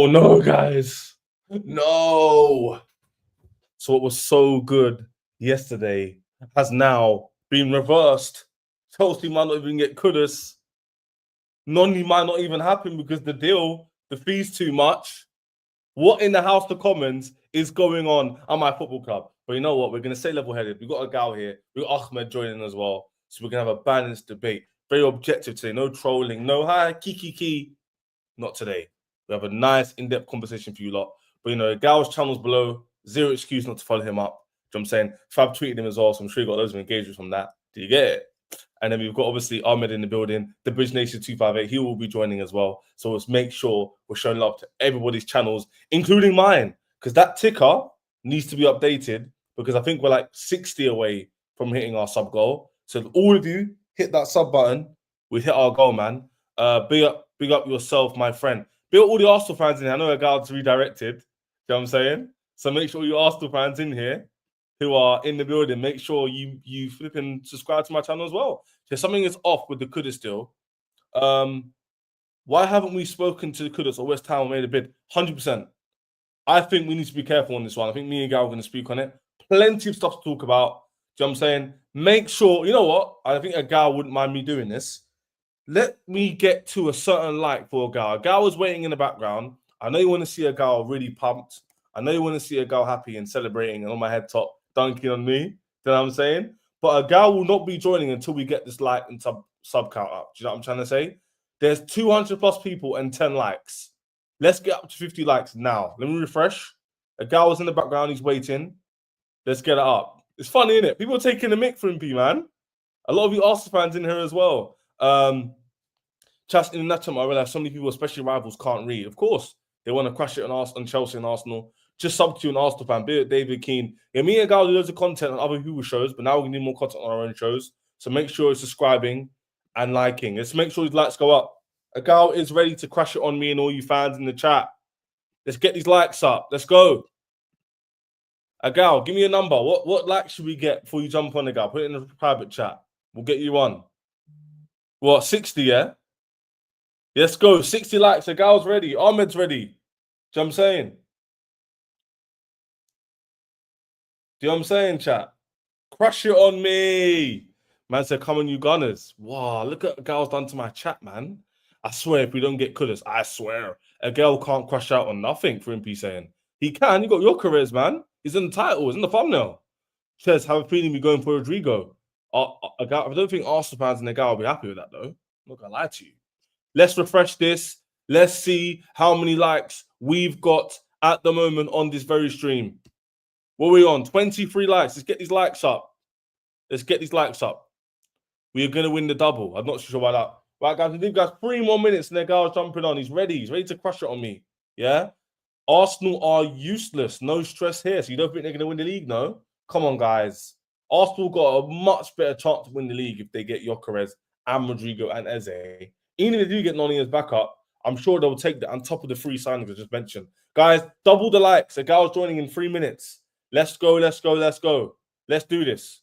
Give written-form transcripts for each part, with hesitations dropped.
Oh, no, guys. No. So what was so good yesterday has now been reversed. Chelsea might not even get Kudus. Noni might not even happen because the fee's too much. What in the House of Commons is going on at my football club? But you know what? We're going to stay level-headed. We've got a gal here. We've got Ahmed joining as well. So we're going to have a balanced debate. Very objective today. No trolling. No, hi, kiki. Not today. We have a nice, in-depth conversation for you lot. But, you know, Egal's channel's below. Zero excuse not to follow him up. You know what I'm saying? Fab tweeted him as well, so I'm sure you got loads of engagements from that. Do you get it? And then we've got, obviously, Ahmed in the building. The Bridge Nation 258, he will be joining as well. So let's make sure we're showing love to everybody's channels, including mine. Because that ticker needs to be updated because I think we're like 60 away from hitting our sub goal. So if all of you hit that sub button, we hit our goal, man. Big up yourself, my friend. Big up all the Arsenal fans in here. I know Egal's redirected. You know what I'm saying? So make sure you Arsenal fans in here who are in the building, make sure you flipping subscribe to my channel as well. So something is off with the Kudus deal. Why haven't we spoken to the Kudus or West Ham made a bid? 100%. I think we need to be careful on this one. I think me and Egal are going to speak on it. Plenty of stuff to talk about. Do you know what I'm saying? Make sure, you know what? I think Egal wouldn't mind me doing this. Let me get to a certain like for Egal. Egal was waiting in the background. I know you want to see Egal really pumped. I know you want to see Egal happy and celebrating and on my head top, dunking on me. You know what I'm saying? But Egal will not be joining until we get this like and sub count up. Do you know what I'm trying to say? There's 200 plus people and 10 likes. Let's get up to 50 likes now. Let me refresh. Egal was in the background. He's waiting. Let's get it up. It's funny, isn't it? People are taking the mick for him, man. A lot of you Arsenal fans in here as well. Just in that time, I realize so many people, especially rivals, can't read. Of course, they want to crash it on Chelsea and Arsenal. Just sub to an Arsenal fan, be it David Keane. Yeah, me and Egal do loads of content on other people's shows, but now we need more content on our own shows. So make sure you're subscribing and liking. Let's make sure these likes go up. Egal is ready to crash it on me and all you fans in the chat. Let's get these likes up. Let's go. Egal, give me a number. What likes should we get before you jump on, Egal? Put it in the private chat. We'll get you on. What, 60, yeah? Let's go. 60 likes. Egal's ready. Ahmed's ready. Do you know what I'm saying? Do you know what I'm saying, chat? Crush it on me. Man said, come on, you Gunners. Wow, look at Egal's done to my chat, man. I swear, if we don't get Kudus, I swear, Egal can't crush out on nothing for MP saying. He can. You got Gyokeres, man. He's in the title. He's in the thumbnail. Says, have a feeling we're going for Rodrigo. I don't think Arsenal fans and Egal will be happy with that, though. I'm not going to lie to you. Let's refresh this. Let's see how many likes we've got at the moment on this very stream. What are we on? 23 likes. Let's get these likes up. Let's get these likes up. We are going to win the double. I'm not sure about that. Right, guys, we give guys 3 more minutes and Egal's jumping on. He's ready. He's ready to crush it on me. Yeah? Arsenal are useless. No stress here. So you don't think they're going to win the league, no? Come on, guys. Arsenal got a much better chance to win the league if they get Gyokeres and Rodrigo and Eze. Even if they do get Noni as backup, I'm sure they'll take that on top of the 3 signings I just mentioned. Guys, double the likes. Egal's joining in 3 minutes. Let's go, let's go, let's go. Let's do this.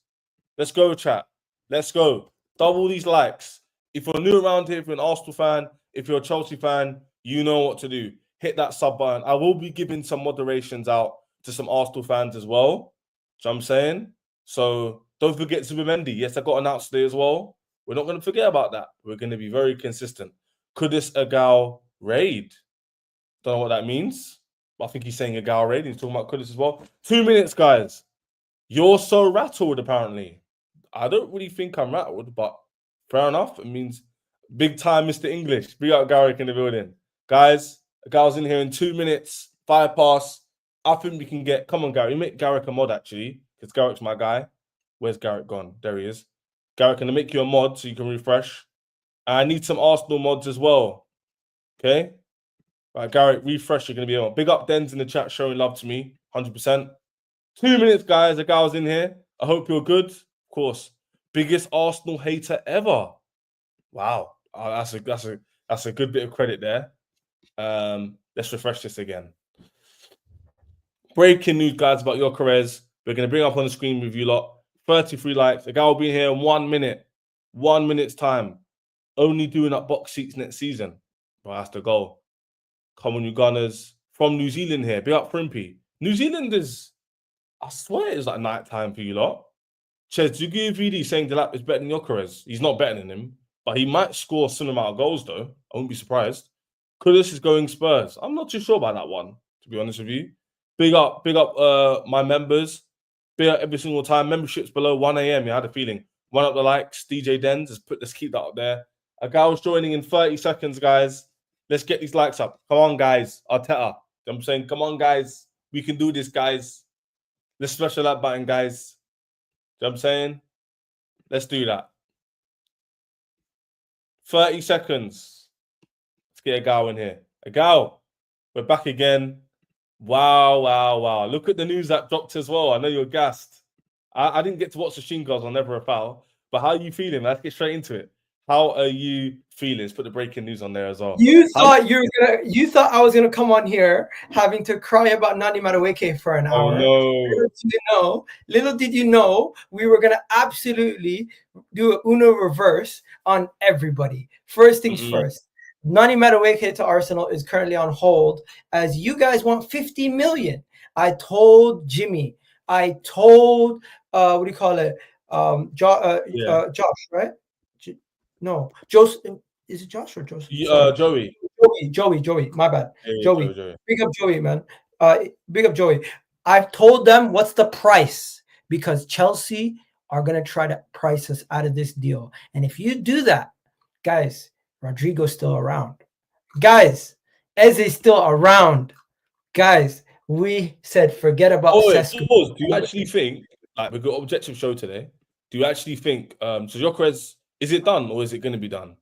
Let's go, chat. Let's go. Double these likes. If you're new around here, if you're an Arsenal fan, if you're a Chelsea fan, you know what to do. Hit that sub button. I will be giving some moderations out to some Arsenal fans as well. So I'm saying. So don't forget Zubimendi. Yes, I got announced today as well. We're not going to forget about that. We're going to be very consistent. Kudus Egal raid. Don't know what that means. But I think he's saying Egal raid. He's talking about Kudus as well. 2 minutes, guys. You're so rattled, apparently. I don't really think I'm rattled, but fair enough. It means big time Mr. English. Big up Garrick in the building. Guys, Egal's in here in 2 minutes. 5 past. I think we can get... Come on, Garrick. You make Garrick a mod, actually, because Garrick's my guy. Where's Garrick gone? There he is. Garrick, can I make you a mod so you can refresh? I need some Arsenal mods as well. Okay? Right, Garrick, refresh. You're going to be on. Big up Dens in the chat showing love to me. 100%. 2 minutes, guys. Egal's in here. I hope you're good. Of course. Biggest Arsenal hater ever. Wow. That's a good bit of credit there. Let's refresh this again. Breaking news, guys, about Gyokeres. We're going to bring up on the screen with you lot. 33 likes. Egal will be here in 1 minute. 1 minute's time. Only doing up box seats next season. Well, that's the goal. Come on, you Gunners. From New Zealand here. Big up Frimpy. New Zealand is, I swear it's like night time for you lot. Ches, do you give VD saying Delap is better than Gyokeres? He's not better than him, but he might score a similar amount of goals, though. I wouldn't be surprised. Kudus is going Spurs. I'm not too sure about that one, to be honest with you. Big up my members. Big up every single time. Memberships below 1 a.m. You had a feeling. One up the likes. DJ Dens. Let's keep that up there. Egal's joining in 30 seconds, guys. Let's get these likes up. Come on, guys. Arteta. I'm saying, come on, guys. We can do this, guys. Let's smash that button, guys. You know what I'm saying? Let's do that. 30 seconds. Let's get Egal in here. Egal, we're back again. Wow. Look at the news that dropped as well. I know you're gassed. I didn't get to watch the Sheen Girls on Never a Foul, but how are you feeling? Let's get straight into it. How are you feeling? Let's put the breaking news on there as well. You thought I was gonna come on here having to cry about Noni Madueke for an hour. No. Little did you know we were gonna absolutely do a Uno reverse on everybody. First things first. Noni Madueke to Arsenal is currently on hold as you guys want 50 million. I told Jimmyy. I told what do you call it? Josh, right? No, Joseph. Is it Josh or Joseph? Joey. Joey. My bad. Hey, Joey. Joey. Big up Joey, man. Big up Joey. I've told them what's the price because Chelsea are gonna try to price us out of this deal. And if you do that, guys, Rodrigo's still around. Guys, Eze's still around. Guys, we said forget about Sesko. Do you actually think, like, we've got an objective show today? Do you actually think so Gyokeres, is it done or is it going to be done?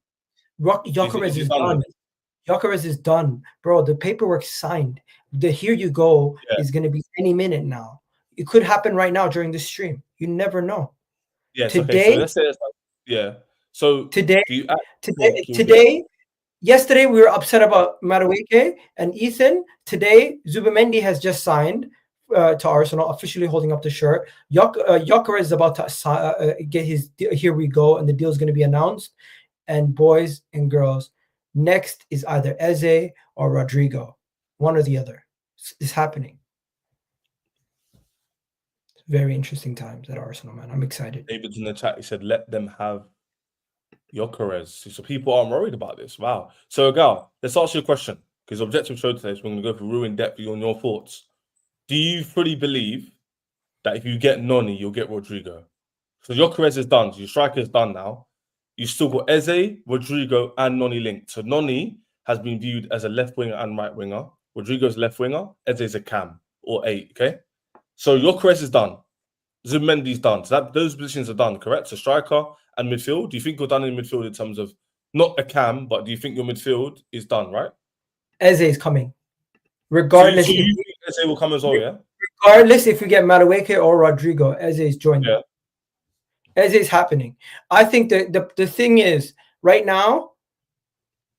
Gyokeres is done. Gyokeres is done, bro. The paperwork's signed. The here you go is going to be any minute now. It could happen right now during this stream. You never know. Yes. Today, okay, so let's say it's like, So today, yesterday we were upset about Madueke and Ethan. Today, Zubimendi has just signed to Arsenal, officially holding up the shirt. Gyokeres is about to get his here we go, and the deal is going to be announced. And boys and girls, next is either Eze or Rodrigo, one or the other. It's happening. Very interesting times at Arsenal, man. I'm excited. David's in the chat. He said, "Let them have Gyokeres." So people aren't worried about this. Wow. So, Egal, let's ask you a question because objective show today is we're going to go for real in depth on your thoughts. Do you fully believe that if you get Noni, you'll get Rodrigo? So Gyokeres is done. So your striker is done now. You still got Eze, Rodrigo, and Noni linked. So Noni has been viewed as a left winger and right winger. Rodrigo's left winger. Eze's a cam or 8. Okay. So Gyokeres is done. Zubimendi's done. So those positions are done, correct? So striker and midfield. Do you think you're done in midfield in terms of not a cam, but do you think your midfield is done, right? Eze is coming. Regardless, so you think Eze will come as well, yeah? Regardless if we get Madueke or Rodrigo, Eze is joining. Yeah. Eze is happening. I think the thing is, right now,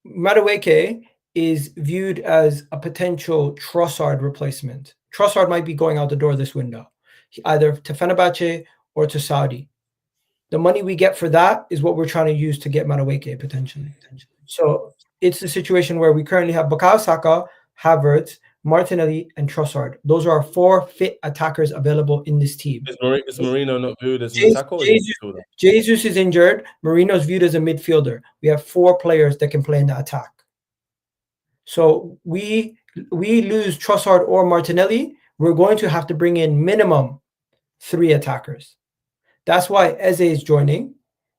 Madueke is viewed as a potential Trossard replacement. Trossard might be going out the door this window, either to Fenerbahce or to Saudi. The money we get for that is what we're trying to use to get Madueke potentially. So it's a situation where we currently have Bukayo Saka, Havertz, Martinelli, and Trossard. Those are our 4 fit attackers available in this team. Is Marino not viewed as an attacker? Jesus is injured. Marino's viewed as a midfielder. We have 4 players that can play in the attack. So we lose Trossard or Martinelli, we're going to have to bring in minimum 3 attackers. That's why Eze is joining,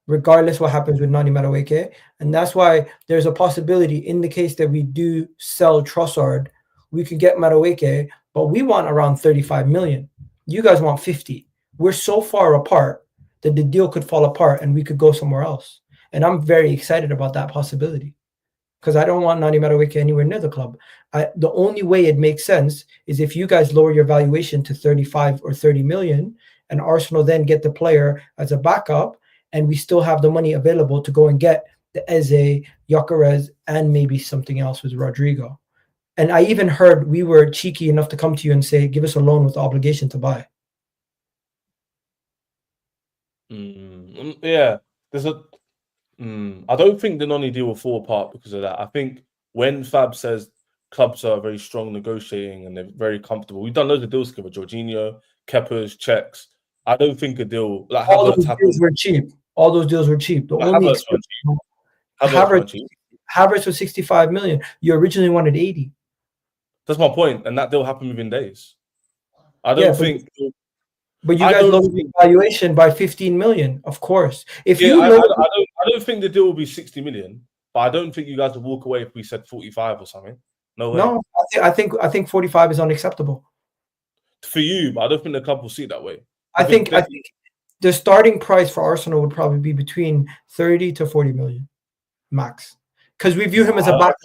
regardless what happens with Noni Madueke. And that's why there's a possibility in the case that we do sell Trossard, we could get Madueke, but we want around 35 million. You guys want 50. We're so far apart that the deal could fall apart and we could go somewhere else. And I'm very excited about that possibility because I don't want Noni Madueke anywhere near the club. The only way it makes sense is if you guys lower your valuation to 35 or 30 million and Arsenal then get the player as a backup and we still have the money available to go and get the Eze, Gyokeres, and maybe something else with Rodrigo. And I even heard we were cheeky enough to come to you and say, give us a loan with the obligation to buy. Yeah, there's a. I don't think the Noni deal will fall apart because of that. I think when Fab says clubs are very strong negotiating and they're very comfortable. We've done loads of deals together, Jorginho, Keppers, Czechs. I don't think a deal like All Havertz those happened. deals were cheap. All those deals were cheap. The only Havertz weren't cheap. Havertz weren't cheap. Havertz was 65 million. You originally wanted 80. That's my point, and that deal happened within days. I don't think. But you guys lowered the valuation by 15 million, of course. If you I don't think the deal will be 60 million, but I don't think you guys would walk away if we said 45 or something. No way. No, I think 45 is unacceptable for you, but I don't think the club will see it that way. I think the starting price for Arsenal would probably be between 30 to 40 million max, because we view him as a backup.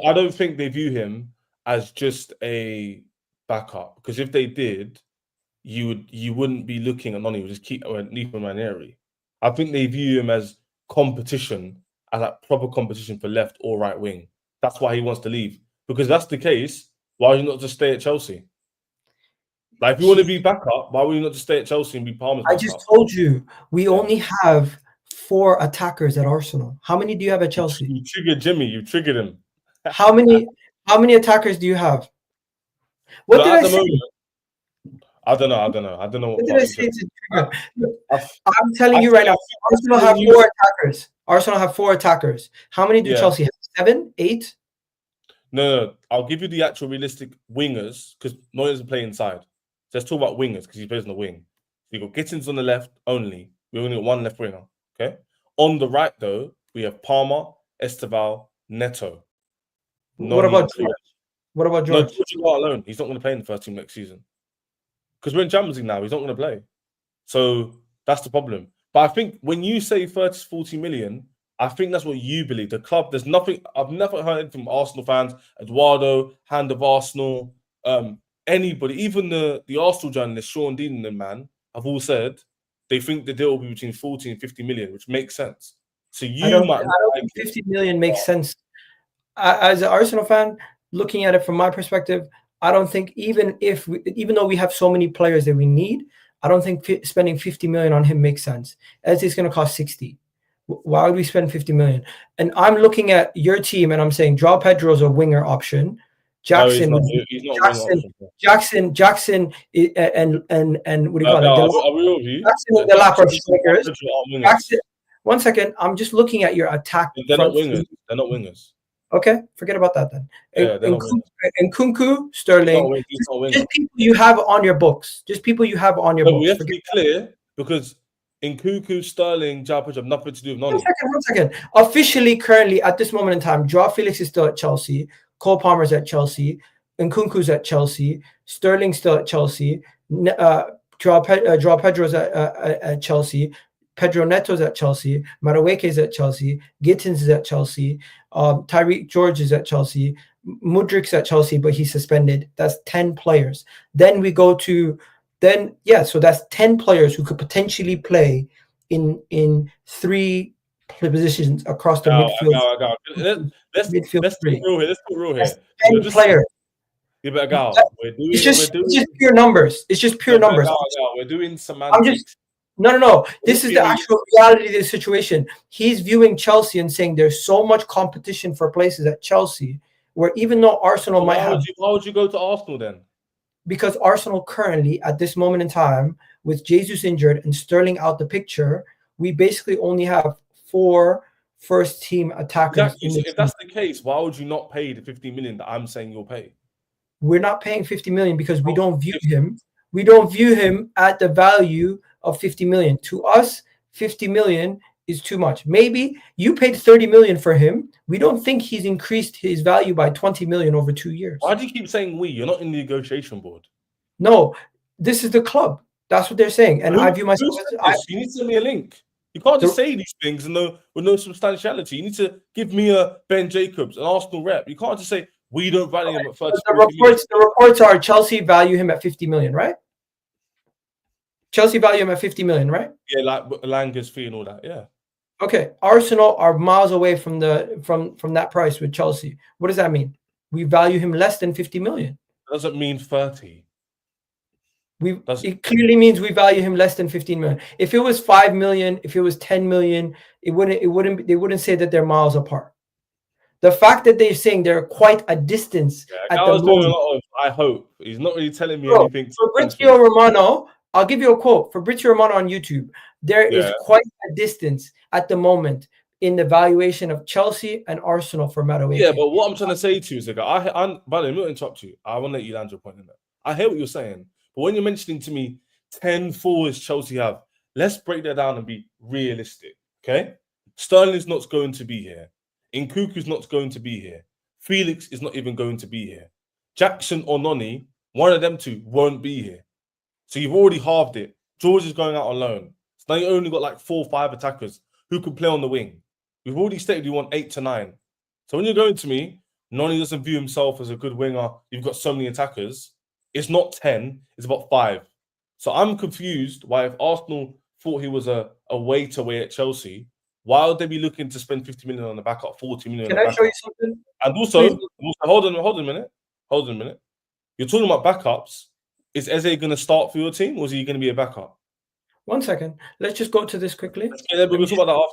I don't think they view him as just a backup, because if they did, you wouldn't be looking at Noni. You would just keep Nico Ranieri. I think they view him as competition, as like proper competition for left or right wing. That's why he wants to leave. Because if that's the case, why would you not just stay at Chelsea? Like, if you want to be backup, why would you not just stay at Chelsea and be Palmer's backup? I just told you, we only have 4 attackers at Arsenal. How many do you have at Chelsea? You triggered Jimmyy. You triggered him. How many attackers do you have? What did I say? Moment, I don't know. What did I say to trigger? I'm telling you right now, Arsenal have 4 attackers. Arsenal have 4 attackers. How many do Chelsea have? 7? 8? No. I'll give you the actual realistic wingers, because Noni doesn't play inside. So let's talk about wingers, because he plays on the wing. So you've got Gittins on the left only. We only got 1 left winger. Okay. On the right, though, we have Palmer, Esteval, Neto. What about Jordz? What about Jordz? No, Jordz is not alone. He's not going to play in the first team next season. Because we're in Champions League now. He's not going to play. So that's the problem. But I think when you say 30 to 40 million, I think that's what you believe. The club, there's nothing, I've never heard anything from Arsenal fans, Eduardo, Hand of Arsenal, anybody, even the Arsenal journalist, Sean Dean and them, man, have all said they think the deal will be between 40 and 50 million, which makes sense. So I don't think 50 million makes sense. As an Arsenal fan, looking at it from my perspective, I don't think even though we have so many players that we need, I don't think spending 50 million on him makes sense. As it's going to cost 60. Why would we spend 50 million? And I'm looking at your team and I'm saying João Pedro is a winger option. Jackson, no, he's not Jackson, and what do you call it? Jackson and Delap are strikers. One second, I'm just looking at your attack. They're not wingers. They're not wingers. Okay, forget about that then. Yeah, and Nkunku, Sterling, just people you have on your books. Just people you have on your books. We have to be clear, because Nkunku, Sterling, João Pedro have nothing to do with Noni. One second. Officially, currently, at this moment in time, João Felix is still at Chelsea. Cole Palmer's at Chelsea. Nkunku's at Chelsea. Sterling's still at Chelsea. João Pedro's at Chelsea. Pedro Neto's at Chelsea. Madueke's at Chelsea. Gittins is at Chelsea. Jordz is at Chelsea. Mudrik's at Chelsea, but he's suspended. That's 10 players. Then we go to so that's 10 players who could potentially play in 3 positions across the midfield. Let's be real here. Let's be real here. 10 players. You better go. It's just pure numbers. It's just pure numbers. We're doing semantics. No. This is the actual reality of the situation. He's viewing Chelsea and saying there's so much competition for places at Chelsea, where even though Arsenal might have... Why would you go to Arsenal then? Because Arsenal currently, at this moment in time, with Jesus injured and Sterling out the picture, we basically only have 4 first-team attackers. If that's the case, why would you not pay the 50 million that I'm saying you'll pay? We're not paying 50 million because we don't view him. We don't view him at the value of 50 million. To us, 50 million is too much. Maybe you paid 30 million for him. We don't think he's increased his value by 20 million over 2 years. Why do you keep saying we? You're not in the negotiation board. No, this is the club. That's what they're saying. And I view myself as... You need to send me a link. You can't just say these things with no substantiality. You need to give me a Ben Jacobs, an Arsenal rep. You can't just say we don't value him at 30 million. The reports are Chelsea value him at 50 million, right? Chelsea value him at 50 million, right? Yeah, like Langer's fee and all that. Yeah. Okay. Arsenal are miles away from that price with Chelsea. What does that mean? We value him less than 50 million. That doesn't mean 30. It clearly means we value him less than 15 million. If it was 5 million, if it was 10 million, they wouldn't say that they're miles apart. The fact that they're saying they're quite a distance at the Gal's doing a moment. lot of I hope. He's not really telling me Bro, anything. Fabrizio Romano, I'll give you a quote. Fabrizio Romano on YouTube. There is quite a distance at the moment in the valuation of Chelsea and Arsenal for Madueke. Yeah, but what I'm trying to say to you is, by the way, I'm not interrupt you. I want to let you land your point in there. I hear what you're saying, but when you're mentioning to me 10 forwards Chelsea have, let's break that down and be realistic. Okay, Sterling's not going to be here. Nkuku's not going to be here. Felix is not even going to be here. Jackson or Noni, one of them two won't be here. So you've already halved it. Jordz is going out on loan. So now you only got like 4 or 5 attackers who can play on the wing. We've already stated you want 8 to 9. So when you're going to me, Noni doesn't view himself as a good winger. You've got so many attackers. It's not 10, it's about 5. So I'm confused why if Arsenal thought he was a weight away at Chelsea, why would they be looking to spend 50 million on the backup, 40 million Can on the I backup? show you something? And also, hold on a minute. You're talking about backups. Is Eze going to start for your team, or is he going to be a backup? 1 second. Let's just go to this quickly. Let's get there, but we'll talk about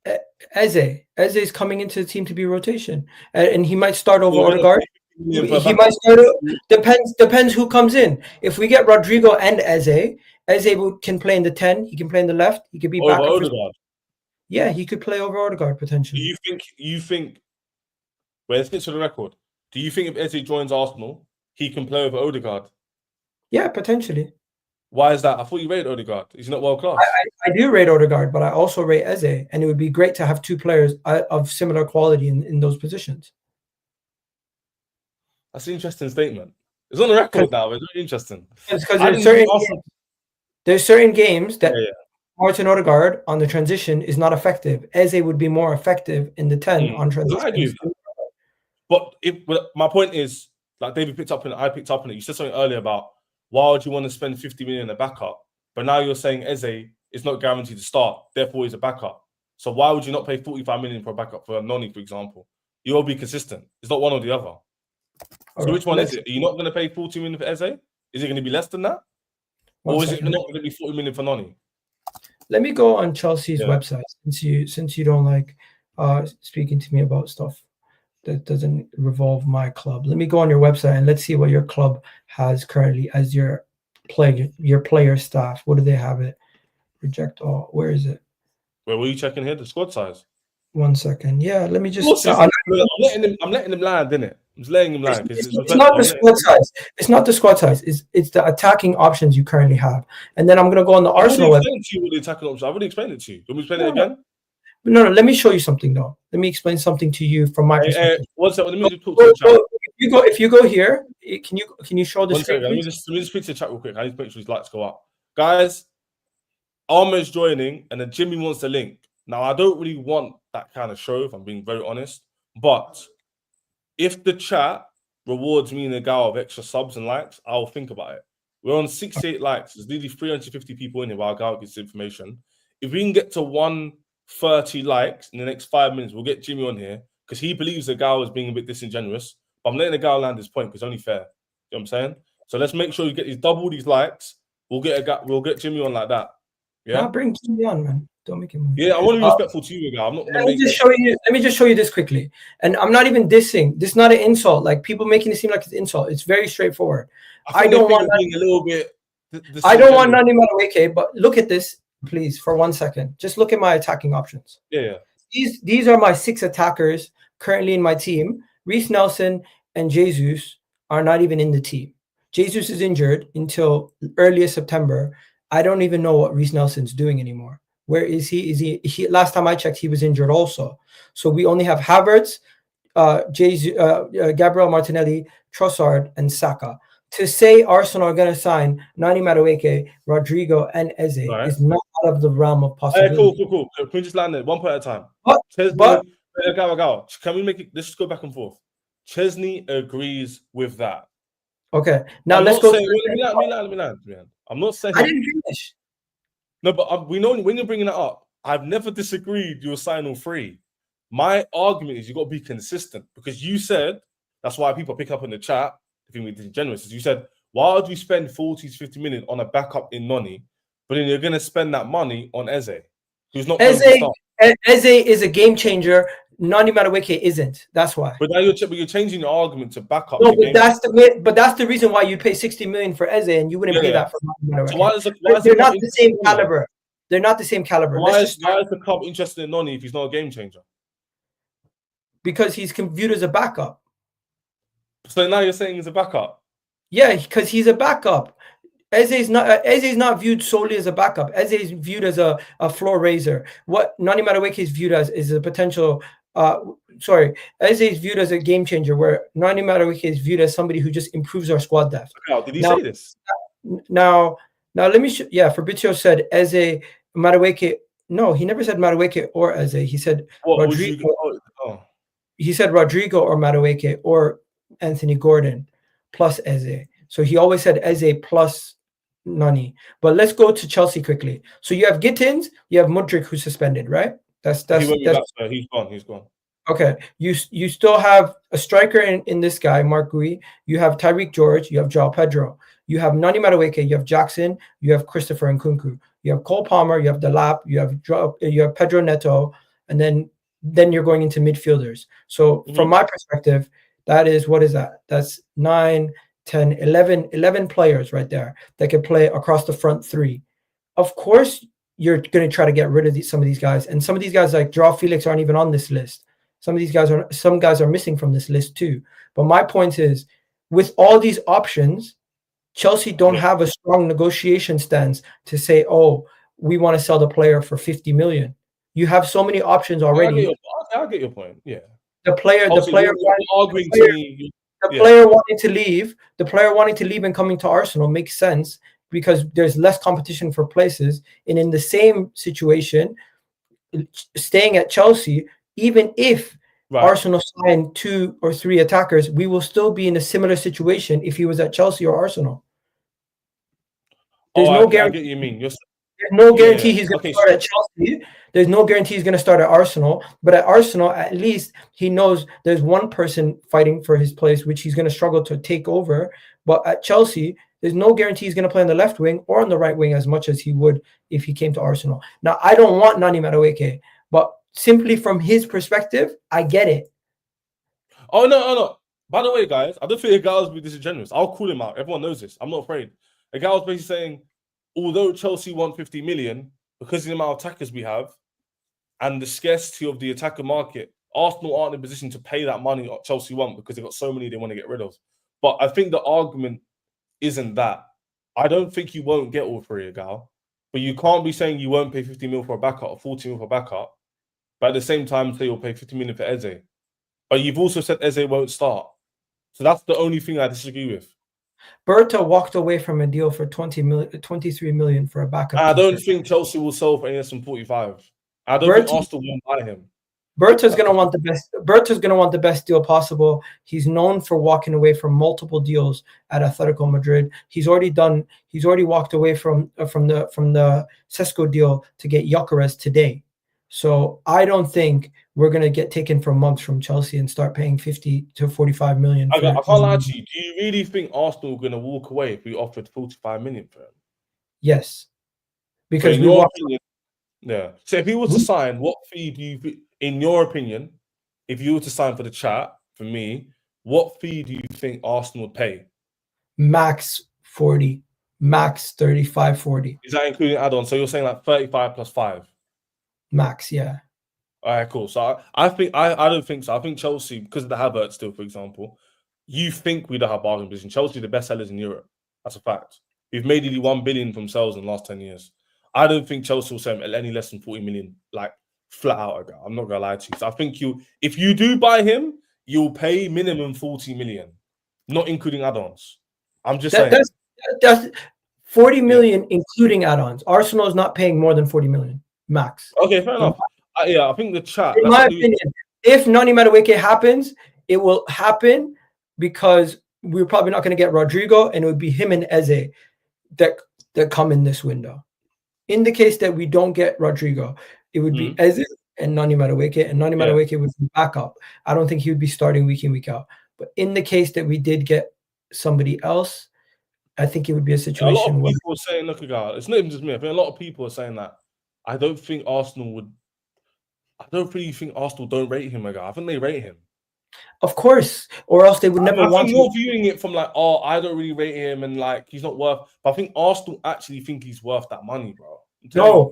that after. Eze is coming into the team to be rotation, and he might start over Odegaard. He might start. Depends who comes in. If we get Rodrigo and Eze can play in the 10. He can play in the left. He could be back. Yeah, he could play over Odegaard potentially. Do you think? Well, let's get to the record. Do you think if Eze joins Arsenal, he can play over Odegaard? Yeah, potentially. Why is that? I thought you rated Odegaard. He's not world class. I do rate Odegaard, but I also rate Eze, and it would be great to have 2 players of similar quality in those positions. That's an interesting statement. It's on the record now. It's very interesting. Because there's certain games that Martin Odegaard on the transition is not effective. Eze would be more effective in the 10 on transition. But my point is, like David picked up on it, I picked up on it. You said something earlier about why would you want to spend 50 million in a backup? But now you're saying Eze is not guaranteed to start, therefore he's a backup. So why would you not pay 45 million for a backup for Noni, for example? You'll be consistent. It's not one or the other. So which one is it? Are you not going to pay 40 million for Eze? Is it going to be less than that? Or is it not going to be 40 million for Noni? Let me go on Chelsea's website since you don't like speaking to me about stuff that doesn't revolve my club. Let me go on your website and let's see what your club has currently as your player staff. What do they have it? Reject all. Where is it? Where were you checking here? The squad size. 1 second. Yeah, let me just. I'm letting him land, innit? I'm just letting him land. It's not the squad size. It's not the squad size. It's the attacking options you currently have. And then I'm gonna go on the Arsenal website. I've already explained it to you. Can we explain it again? No. Let me show you something though. Let me explain something to you from my perspective. One second. Let me just talk to the chat. If you go here, can you show the screen? Let me just speak to the chat real quick. I need to make sure his lights go up, guys. Armour's joining, and then Jimmy wants the link. Now, I don't really want that kind of show, if I'm being very honest. But if the chat rewards me and Egal of extra subs and likes, I'll think about it. We're on 68 likes. There's nearly 350 people in here while Egal gets information. If we can get to 130 likes in the next 5 minutes, we'll get Jimmy on here because he believes Egal is being a bit disingenuous. But I'm letting Egal land his point because it's only fair. You know what I'm saying? So let's make sure you get double these likes. We'll get Jimmy on like that. Yeah, bring Jimmy on, man. Don't make him. Yeah, I want to be respectful to you, Egal. I'm not. Let me just show you this quickly. And I'm not even dissing. This is not an insult. Like people making it seem like it's an insult. It's very straightforward. I don't want being a little bit. I don't want Noni Madueke, but look at this, please, for 1 second. Just look at my attacking options. Yeah. These are my 6 attackers currently in my team. Reece Nelson and Jesus are not even in the team. Jesus is injured until earliest September. I don't even know what Reece Nelson's doing anymore. Where is he? Is he? Last time I checked, he was injured also. So we only have Havertz, Gabriel Martinelli, Trossard, and Saka. To say Arsenal are going to sign Noni Madueke, Rodrigo, and Eze is not out of the realm of possibility. Cool. Can we just land it 1 point at a time? Can we make it? Let's just go back and forth. Chesney agrees with that. Okay, now let's go. Let me land. I'm not saying I didn't finish. No, but we know when you're bringing it up, I've never disagreed you'll sign all 3. My argument is you got to be consistent because you said that's why people pick up in the chat. I think we did generous. You said, why would you spend 40 to 50 million on a backup in Noni, but then you're going to spend that money on Eze, who's not going to start? Eze is a game changer Noni Madueke isn't. That's why. But now you're changing your argument to back up. No, but that's the reason why you pay 60 million for Eze and you wouldn't pay that for Noni Madueke. So why is they're not the same caliber. They're not the same caliber. Why is the club interested in Noni if he's not a game changer? Because he's viewed as a backup. So now you're saying he's a backup? Yeah, because he's a backup. Eze is not viewed solely as a backup. Eze is viewed as a floor raiser. What Noni Madueke is viewed as is a potential. Eze is viewed as a game changer, where Noni Madueke is viewed as somebody who just improves our squad depth. Did he say this? Now let me. Fabrizio said Eze, Madueke. No, he never said Madueke or Eze. He said Rodrigo. He said Rodrigo or Madueke or Anthony Gordon plus Eze. So he always said Eze plus Noni. But let's go to Chelsea quickly. So you have Gittins, you have Mudryk who's suspended, right? He's gone. He's gone. Okay. You still have a striker in this guy, Mark Gui. You have Tyreek George. You have João Pedro. You have Noni Madueke. You have Jackson. You have Christopher Nkunku. You have Cole Palmer. You have Delap. You have Pedro Neto. And then you're going into midfielders. So from my perspective, that is, what is that? That's 9, 10, 11 players right there that can play across the front three. Of course, you're going to try to get rid of some of these guys. And some of these guys like João Felix aren't even on this list. Some guys are missing from this list too. But my point is, with all these options, Chelsea don't have a strong negotiation stance to say, oh, we want to sell the player for 50 million. You have so many options already. I'll get your point. Yeah. The player wanting to leave and coming to Arsenal makes sense because there's less competition for places. And in the same situation, staying at Chelsea, even if Arsenal sign 2 or 3 attackers, we will still be in a similar situation if he was at Chelsea or Arsenal. There's no guarantee. I get you mean. There's no guarantee he's going to start at Chelsea. There's no guarantee he's going to start at Arsenal. But at Arsenal, at least he knows there's one person fighting for his place, which he's going to struggle to take over. But at Chelsea, there's no guarantee he's going to play on the left wing or on the right wing as much as he would if he came to Arsenal. Now, I don't want Noni Madueke, but simply from his perspective, I get it. Oh, no. By the way, guys, I don't think Egal will be disingenuous. I'll call him out. Everyone knows this. I'm not afraid. Egal was basically saying, although Chelsea want 50 million, because of the amount of attackers we have and the scarcity of the attacker market, Arsenal aren't in a position to pay that money Chelsea want because they've got so many they want to get rid of. But I think the argument isn't that. I don't think you won't get all 3, Egal. But you can't be saying you won't pay 50 million for a backup or 40 million for a backup, but at the same time say you'll pay 50 million for Eze. But you've also said Eze won't start. So that's the only thing I disagree with. Berta walked away from a deal for 23 million for a backup. I don't think Chelsea will sell for any less than 45. I don't think Arsenal won't buy him. Berta's going to want the best. Berta's going to want the best deal possible. He's known for walking away from multiple deals at Atletico Madrid. He's already walked away from the Sesko deal to get Gyokeres today. So I don't think we're going to get taken for months from Chelsea and start paying 50 to 45 million. I can't lie to you. Do you really think Arsenal are going to walk away if we offered 45 million for him? Yes. Because So if he was to sign, what fee do you, in your opinion, if you were to sign for the chat, for me, what fee do you think Arsenal would pay? Max 40, max 35, 40. Is that including add-on? So you're saying like 35 plus 5? Max, yeah. All right, cool. So I don't think so. I think Chelsea, because of the Havertz deal, for example, you think we don't have bargain position. Chelsea are the best sellers in Europe. That's a fact. We've made nearly 1 billion from sales in the last 10 years. I don't think Chelsea will sell any less than 40 million, like flat out. I'm not gonna lie to you. So I think if you do buy him, you'll pay minimum 40 million, not including add-ons. I'm just saying. That's 40 million including add-ons. Arsenal is not paying more than 40 million max. Okay, fair enough. I think the chat. In my opinion, if Noni Madueke happens, it will happen because we're probably not going to get Rodrigo, and it would be him and Eze that come in this window. In the case that we don't get Rodrigo, it would be Eze and Noni Madueke, and Noni Madueke would be backup. I don't think he would be starting week in, week out. But in the case that we did get somebody else, I think it would be a situation. A lot of people are saying, look, it's not even just me. I think a lot of people are saying that I don't think Arsenal would. I don't really think Arsenal don't rate him, Egal. I think they rate him. Of course, or else they would never I want think to. you're viewing it from like, oh, I don't really rate him and like he's not worth. But I think Arsenal actually think he's worth that money, bro. No,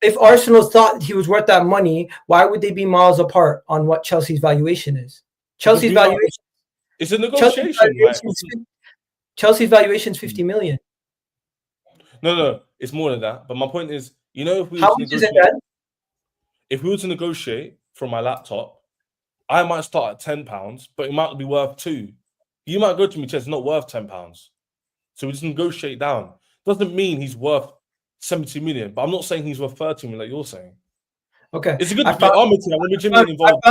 if Arsenal thought he was worth that money, why would they be miles apart on what Chelsea's valuation is? Chelsea's valuation. It's a negotiation. Chelsea's valuation is 50 million. No, it's more than that. But my point is, you know, if we were to negotiate from my laptop, I might start at £10, but it might be worth £2. You might go to me, it's not worth £10. So we just negotiate down. Doesn't mean he's worth 70 million, but I'm not saying he's worth 30 million like you're saying. Okay. It's a good Jimmyy involved.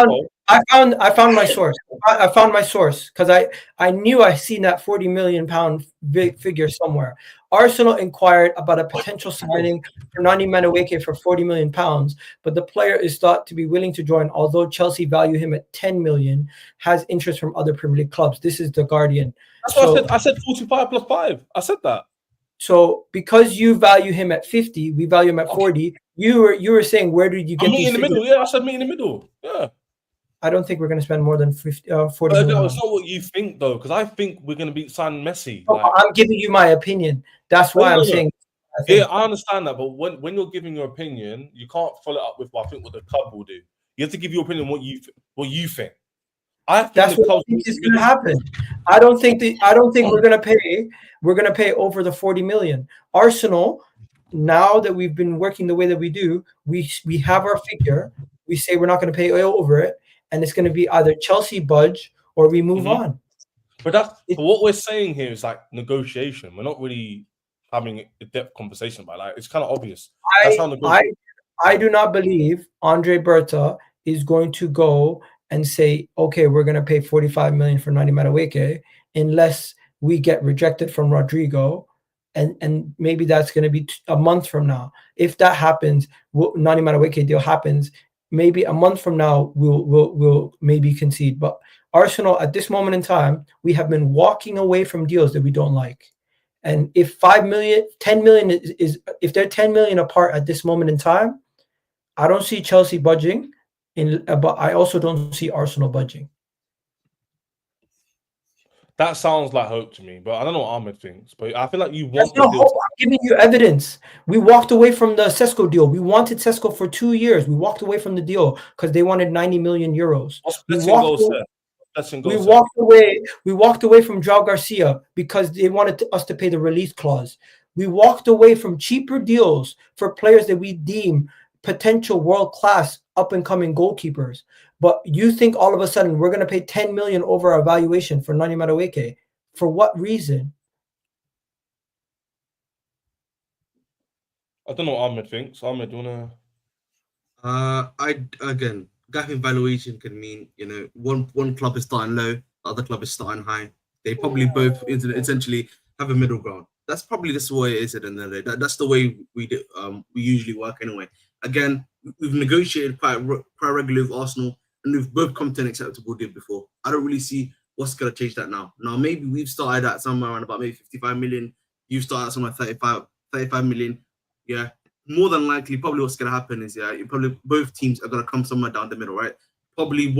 I found my source. I found my source because I knew I seen that 40 million pound figure somewhere. Arsenal inquired about a potential signing for Noni Madueke for 40 million pounds, but the player is thought to be willing to join, although Chelsea value him at 10 million, has interest from other Premier League clubs. This is The Guardian. That's what I said 45 plus 5. I said that. So because you value him at 50, we value him at 40. You were saying, where did you get these in the middle? Yeah, I said meet in the middle. Yeah. I don't think we're going to spend more than 40 million. million. It's not what you think, though, because I think we're going to be signing Messi. No, I'm giving you my opinion. That's why I'm saying. Yeah, I understand that, but when you're giving your opinion, you can't follow it up with what I think what the club will do. You have to give your opinion what you think. That's what I think is going to happen. I don't think we're going to pay over the 40 million. Arsenal, now that we've been working the way that we do, we have our figure. We say we're not going to pay over it, and it's going to be either Chelsea budge or we move on. But what we're saying here is like negotiation. We're not really having a depth conversation about it. It's kind of obvious. I do not believe Andre Berta is going to go and say, okay, we're going to pay 45 million for Noni Madueke unless we get rejected from Rodrigo, and maybe that's going to be a month from now. If that happens, Noni Madueke deal happens, maybe a month from now we'll maybe concede. But Arsenal at this moment in time, we have been walking away from deals that we don't like. And if 5 million, 10 million is if they're 10 million apart at this moment in time, I don't see Chelsea budging. But I also don't see Arsenal budging. That sounds like hope to me, but I don't know what Ahmed thinks. But I feel like you want. No hope. I'm giving you evidence. We walked away from the Sesko deal. We wanted Sesko for 2 years. We walked away from the deal because they wanted 90 million euros. We walked away from João Garcia because they wanted us to pay the release clause. We walked away from cheaper deals for players that we deem potential world-class up-and-coming goalkeepers. But you think all of a sudden we're going to pay 10 million over our valuation for Noni Madueke? For what reason? I don't know what Ahmed thinks. Ahmed, do you wanna? Gapping valuation can mean, one club is starting low, the other club is starting high. They probably both essentially have a middle ground. That's probably just the way it is at the end of the day. That's the way we usually work anyway. Again, we've negotiated quite regularly with Arsenal, and we've both come to an acceptable deal before. I don't really see what's going to change that now. Now, maybe we've started at somewhere around about maybe 55 million. You started at somewhere 35 million. Yeah. More than likely, probably what's going to happen is, both teams are going to come somewhere down the middle, right? Probably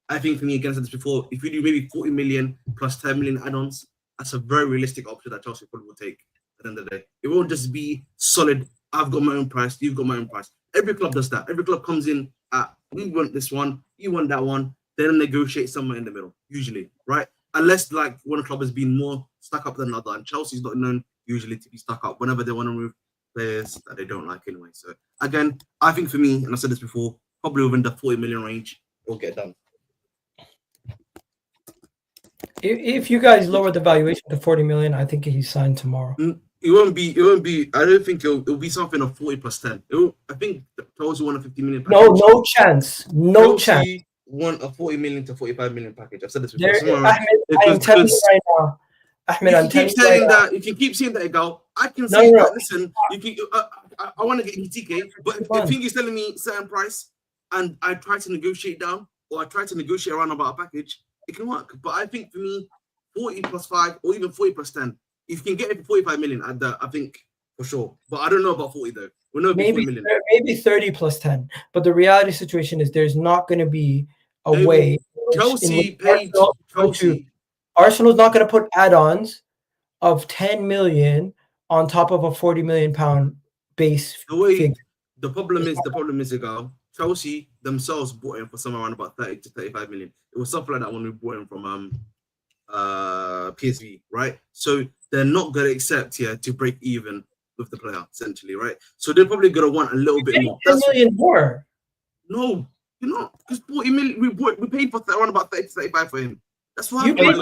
I think for me, again, I said this before, if we do maybe 40 million plus 10 million add-ons, that's a very realistic option that Chelsea probably will take at the end of the day. It won't just be solid, I've got my own price, you've got my own price. Every club does that. Every club comes in at, we want this one, you want that one, then negotiate somewhere in the middle, usually, right? Unless like one club has been more stuck up than another, and Chelsea's not known usually to be stuck up whenever they want to move players that they don't like anyway. So again, I think for me, and I said this before, probably within the 40 million range, we'll get done. If you guys lower the valuation to 40 million, I think he's signed tomorrow. It won't be. I don't think it'll be something of 40 plus 10. I think Chelsea won a 50 million package. No chance. No chance. Won a 40 million to 45 million package. I've said this before. I'm telling you right now. Ahmed, I'm telling you right now. You can keep saying that, Egal. I can say that. Listen, I want to get TK, but if Think is telling me certain price, and I try to negotiate down, or I try to negotiate around about a package, it can work. But I think for me, 40 plus 5 or even 40 plus 10, if you can get it for 45 million, I think for sure. But I don't know about 40 though. We'll know maybe 40 million. maybe 30 plus 10. But the reality situation is there's not going to be a They way. Chelsea paid Chelsea. Arsenal's not going to put add-ons of 10 million on top of a 40 million pound base figure. The problem is, Egal, Chelsea themselves bought him for somewhere around about 30 to 35 million. It was something like that when we bought him from PSV, right? So they're not going to accept to break even with the player, essentially, right? So they're probably going to want a little bit more. 10 million more. No, you're not, because 40 million we paid for around about 30 to 35 for him. That's what You paid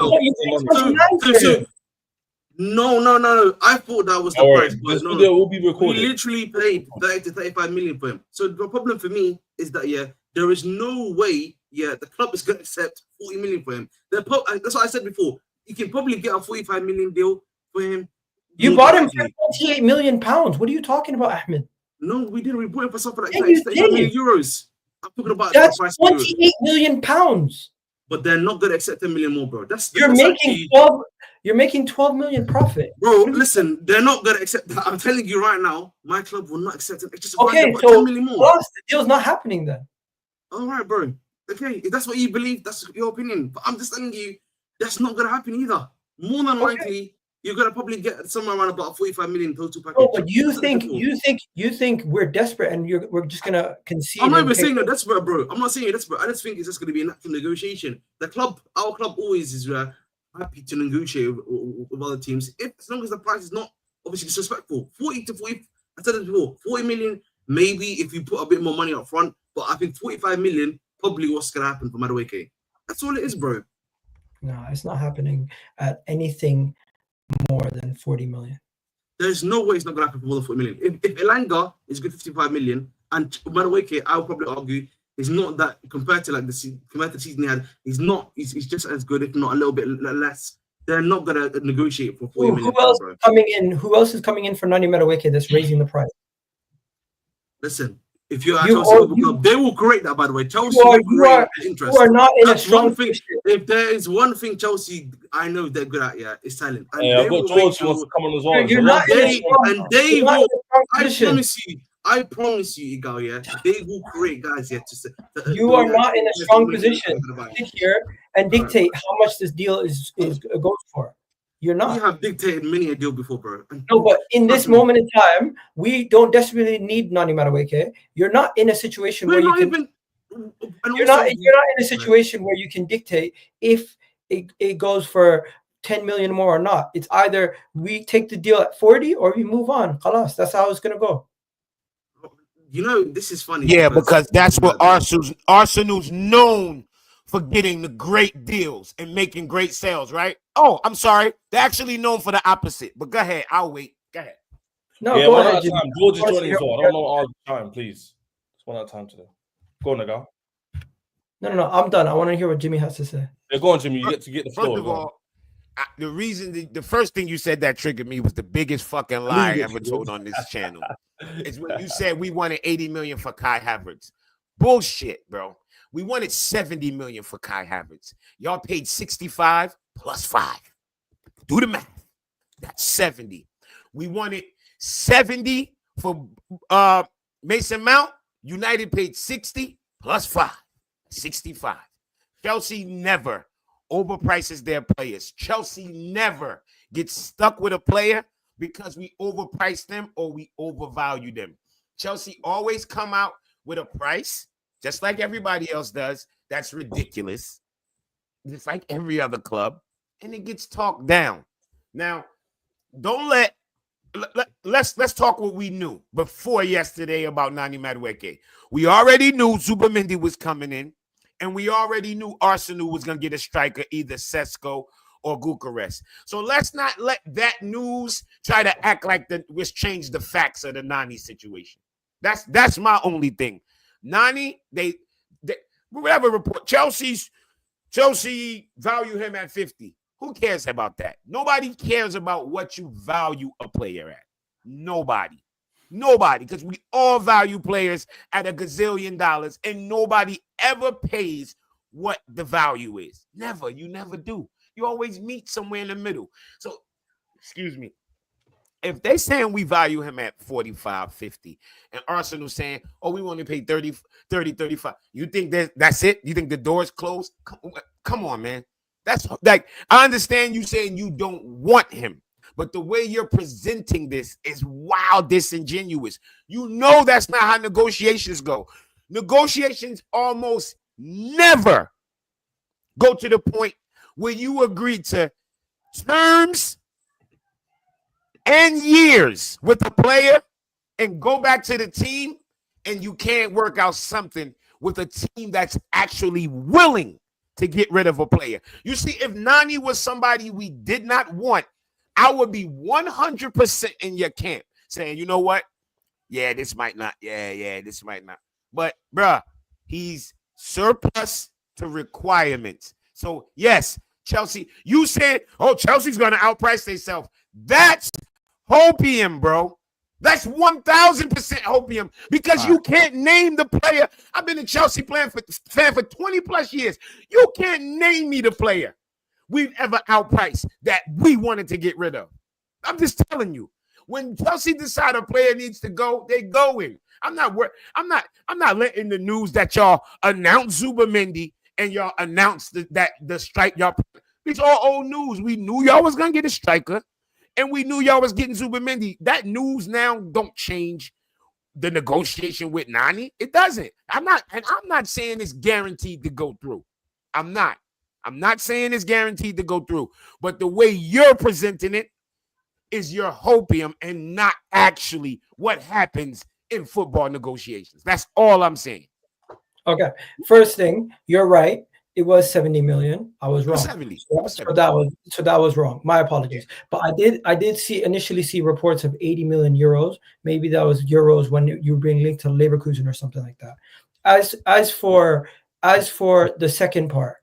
No. I thought that was the price. This But video will be recorded. we literally paid 30 to 35 million for him. So the problem for me is that there is no way the club is going to accept 40 million for him. That's what I said before. You can probably get a 45 million deal for him. You bought him for 28 million pounds. What are you talking about, Ahmed? No, we didn't. We bought him for something like 35 million euros. I'm talking about that's the price 28 million pounds. But they're not going to accept 10 million more, bro. You're making 12 million profit. Bro, listen, they're not going to accept that. I'm telling you right now, my club will not accept it. It's just okay, so 10 million more. Plus, the deal's not happening then. All right, bro. Okay, if that's what you believe, that's your opinion. But I'm just telling you, that's not going to happen either. More than likely, you're going to probably get somewhere around about 45 million total package. Oh, but you think we're desperate and we're just going to concede. I'm not even saying that desperate, bro. I'm not saying you're desperate. I just think it's just going to be an actual negotiation. Our club always is happy to negotiate with other teams, as long as the price is not obviously disrespectful. 40 to 40, I said it before, 40 million, maybe if you put a bit more money up front, but I think 45 million, probably what's going to happen for Madueke. That's all it is, bro. No, it's not happening at anything more than 40 million. There's no way it's not going to happen for more than 40 million. If Elanga is good 55 million, and Madueke, I would probably argue, is not that compared to the season he had. He's just as good, if not a little bit less. They're not gonna negotiate for 40 million. Who else is coming in for Noni Madueke that's raising the price? Listen, if you're at Chelsea Club, they will create that. By the way, Chelsea you are not in a strong position. If there is one thing Chelsea, I know they're good at, it's talent. And I've got Jordz wants to come on as well. You're not I promise you, Egal, they will create guys you are not in a strong position to sit here and dictate how much this deal goes for. You're not. We have dictated many a deal before, bro. No, but in this moment in time, we don't desperately need Noni Madueke. You're not in a situation where you're not in a situation where you can dictate if it goes for 10 million more or not. It's either we take the deal at 40 or we move on. Khalas, that's how it's gonna go. This is funny. Yeah, because that's what Arsenal's known for, getting the great deals and making great sales, right? Oh, I'm sorry. They're actually known for the opposite. But go ahead. I'll wait. Go ahead. No, go ahead. Jordz is joining as well. I don't know our time, please. It's one out time today. Go on, Egal. No. I'm done. I want to hear what Jimmy has to say. Yeah, go on, Jimmy. You get to get the floor. First of all, the first thing you said that triggered me was the biggest fucking lie I ever told on this channel. It's when you said we wanted 80 million for Kai Havertz. Bullshit, bro. We wanted 70 million for Kai Havertz. Y'all paid 65 plus 5. Do the math. That's 70. We wanted 70 for Mason Mount. United paid 60 plus 5. 65. Chelsea never overprices their players. Chelsea never gets stuck with a player because we overprice them or we overvalue them. Chelsea always come out with a price, just like everybody else does. That's ridiculous. Just like every other club. And it gets talked down. Now, let's talk what we knew before yesterday about Noni Madueke. We already knew Zubimendi was coming in, and we already knew Arsenal was going to get a striker, either Sesko or Gyokeres. So let's not let that news try to act like which changed the facts of the Noni situation. That's my only thing. Noni, they whatever report, Chelsea value him at 50. Who cares about that? Nobody cares about what you value a player at. Nobody, because we all value players at $1 gazillion, and nobody ever pays what the value is. Never. You never do. You always meet somewhere in the middle. So, excuse me. if they saying we value him at 45, 50, and Arsenal saying, oh, we want to pay 30, 35, you think that's it? You think the door's closed? Come on, man. That's like, I understand you saying you don't want him, but the way you're presenting this is wild disingenuous. You know that's not how negotiations go. Negotiations almost never go to the point where you agree to terms and years with a player and go back to the team and you can't work out something with a team that's actually willing to get rid of a player. You see, if Noni was somebody we did not want, I would be 100% in your camp saying, you know what? Yeah, this might not. Yeah, this might not. But, bruh, he's surplus to requirements. So, yes, Chelsea, you said, oh, Chelsea's going to outprice themselves. That's hopium, bro. That's 1,000% hopium because you can't name the player. I've been a Chelsea fan for 20 plus years. You can't name me the player we've ever outpriced that we wanted to get rid of. I'm just telling you. When Chelsea decide a player needs to go, they going. I'm not letting the news that y'all announced Zubamendi and y'all announced that the strike y'all. It's all old news. We knew y'all was gonna get a striker. And we knew y'all was getting Zubamendi. That news now don't change the negotiation with Noni. It doesn't. I'm not saying it's guaranteed to go through. I'm not saying it's guaranteed to go through. But the way you're presenting it is your hopium and not actually what happens in football negotiations. That's all I'm saying. Okay. First thing, you're right. It was 70 million. I was wrong. 70. So that was wrong. My apologies. But I did initially see reports of 80 million euros. Maybe that was euros when you were being linked to Leverkusen or something like that. As for the second part,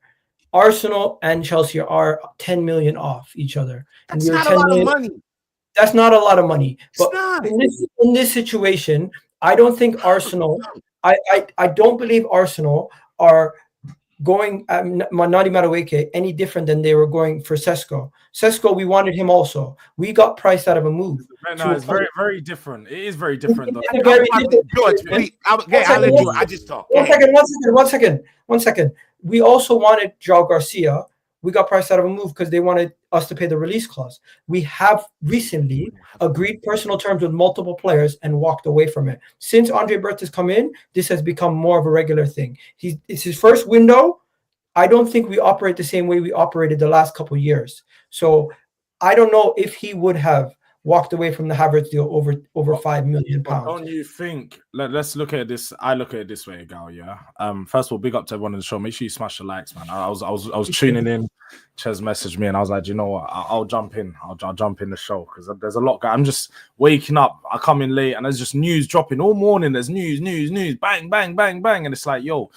Arsenal and Chelsea are 10 million off each other. That's not a lot of money. That's not a lot of money. But in this situation, I don't think Arsenal. I don't believe Arsenal are going at Noni Madueke any different than they were going for Sesko. Sesko, we wanted him also. We got priced out of a move. No, it's very, very different. It is very different. Though. I'll let you. I just talk. One second. We also wanted João Garcia. We got priced out of a move because they wanted us to pay the release clause. We have recently agreed personal terms with multiple players and walked away from it. Since Andre Berth has come in, this has become more of a regular thing. It's his first window. I don't think we operate the same way we operated the last couple of years. So I don't know if he would have walked away from the Havertz deal over £5 million. Don't you think? Let's look at this. I look at it this way, Egal. Yeah. First of all, big up to everyone in the show. Make sure you smash the likes, man. I was tuning in. Ches messaged me, and I was like, you know what? I'll jump in. I'll jump in the show because there's a lot. I'm just waking up. I come in late, and there's just news dropping all morning. There's news, bang, bang, bang, bang, and it's like, yo,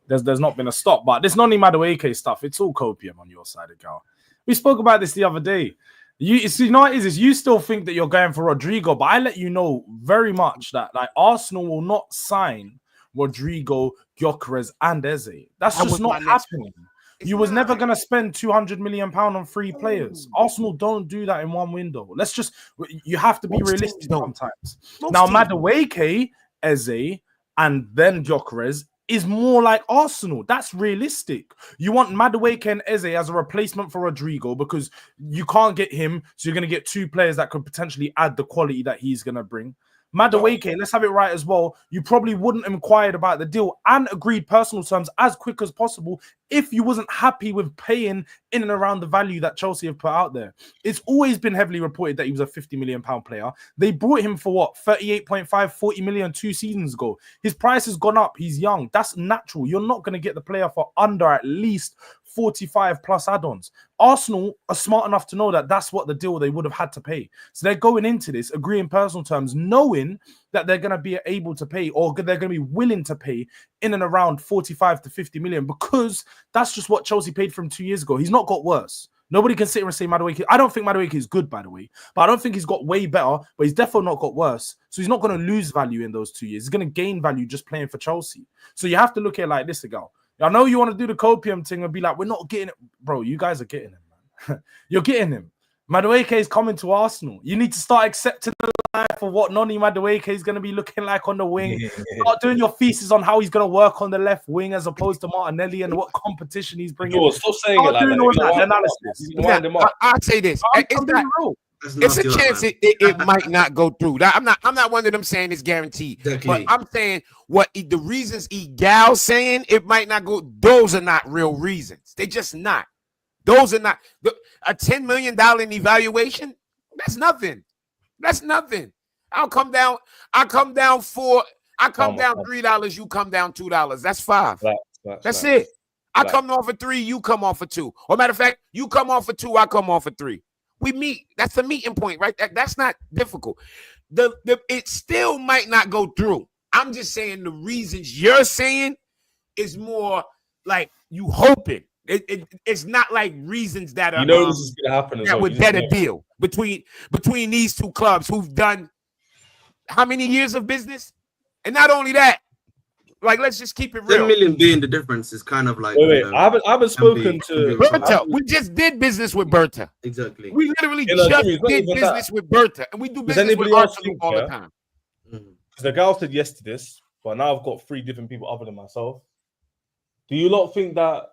there's not been a stop. But this Noni Madueke stuff, it's all copium on your side, Egal. We spoke about this the other day. You know what it is you still think that you're going for Rodrigo, but I let you know very much that like Arsenal will not sign Rodrigo, Gyokeres, and Eze. That's just not happening. You was never going to spend £200 million on 3 players. Arsenal don't do that in one window. You have to be realistic sometimes. Now, Madueke, Eze, and then Gyokeres is more like Arsenal. That's realistic. You want Madueke and Eze as a replacement for Rodrigo because you can't get him, so you're going to get 2 players that could potentially add the quality that he's going to bring. Madueke, let's have it right as well. You probably wouldn't have inquired about the deal and agreed personal terms as quick as possible if you wasn't happy with paying in and around the value that Chelsea have put out there. It's always been heavily reported that he was a £50 million player. They brought him for what? 38.5, 40 million 2 seasons ago. His price has gone up. He's young. That's natural. You're not going to get the player for under at least 45 plus add-ons. Arsenal are smart enough to know that that's what the deal they would have had to pay. So they're going into this, agreeing personal terms, knowing that they're going to be able to pay or they're going to be willing to pay in and around 45 to 50 million because that's just what Chelsea paid for him 2 years ago. He's not got worse. Nobody can sit here and say Madueke. I don't think Madueke is good, by the way, but I don't think he's got way better, but he's definitely not got worse. So he's not going to lose value in those 2 years. He's going to gain value just playing for Chelsea. So you have to look at it like this, Egal. I know you want to do the copium thing and be like, we're not getting it. Bro, you guys are getting him, man. You're getting him. Madueke is coming to Arsenal. You need to start accepting the life for what Noni Madueke is going to be looking like on the wing. Start doing your thesis on how he's going to work on the left wing as opposed to Martinelli and what competition he's bringing. Stop saying it like that. I'll say this. It's a chance it might not go through. I'm not one of them saying it's guaranteed. Exactly. But I'm saying the reasons Egal saying it might not go, those are not real reasons. They just not. Those are not a $10 million in evaluation. That's nothing. That's nothing. I'll come down. I come down $3. You come down $2. That's $5. That's it. I come off for 3. You come off for 2. Or matter of fact, you come off for 2. I come off for 3. We meet. That's the meeting point, right? That's not difficult. It still might not go through. I'm just saying the reasons you're saying is more like you hoping. It's not like reasons that are this is gonna happen. That would better deal between these two clubs who've done how many years of business, and not only that, like let's just keep it real. 10 million being the difference is kind of like. Wait, I haven't spoken to Berta. We just did business with Berta. Exactly. We literally just did business with Berta, and we do business with Arsenal all the time. Because the girl said yes to this, but now I've got 3 different people other than myself. Do you not think that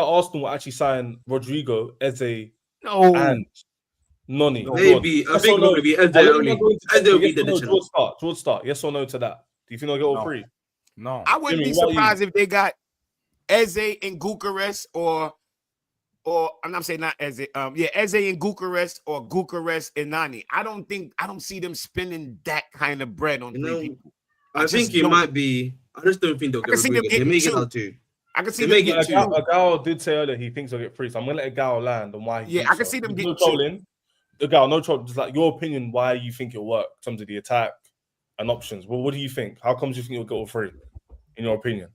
Arsenal will actually sign Rodrigo, Eze, and Noni? No. Maybe. I think it will be Eze only. Eze will be the additional. Jordz start. Yes or no to that? Do you think they'll get all 3? No. I wouldn't be surprised if they got Eze in Gyokeres or I'm not saying not Eze. Eze in Gyokeres or Gyokeres in Noni. I don't see them spending that kind of bread on 3 people. I think it might be. I just don't think they'll get Rodrigo. They may get out 2. I can see them get 2. Egal did say earlier he thinks they'll get 3, so I'm gonna let Egal land on why. I can see them getting 2. Egal, no trouble. Just like your opinion, why you think it'll work in terms of the attack and options. Well, what do you think? How comes you think you'll get all 3? In your opinion,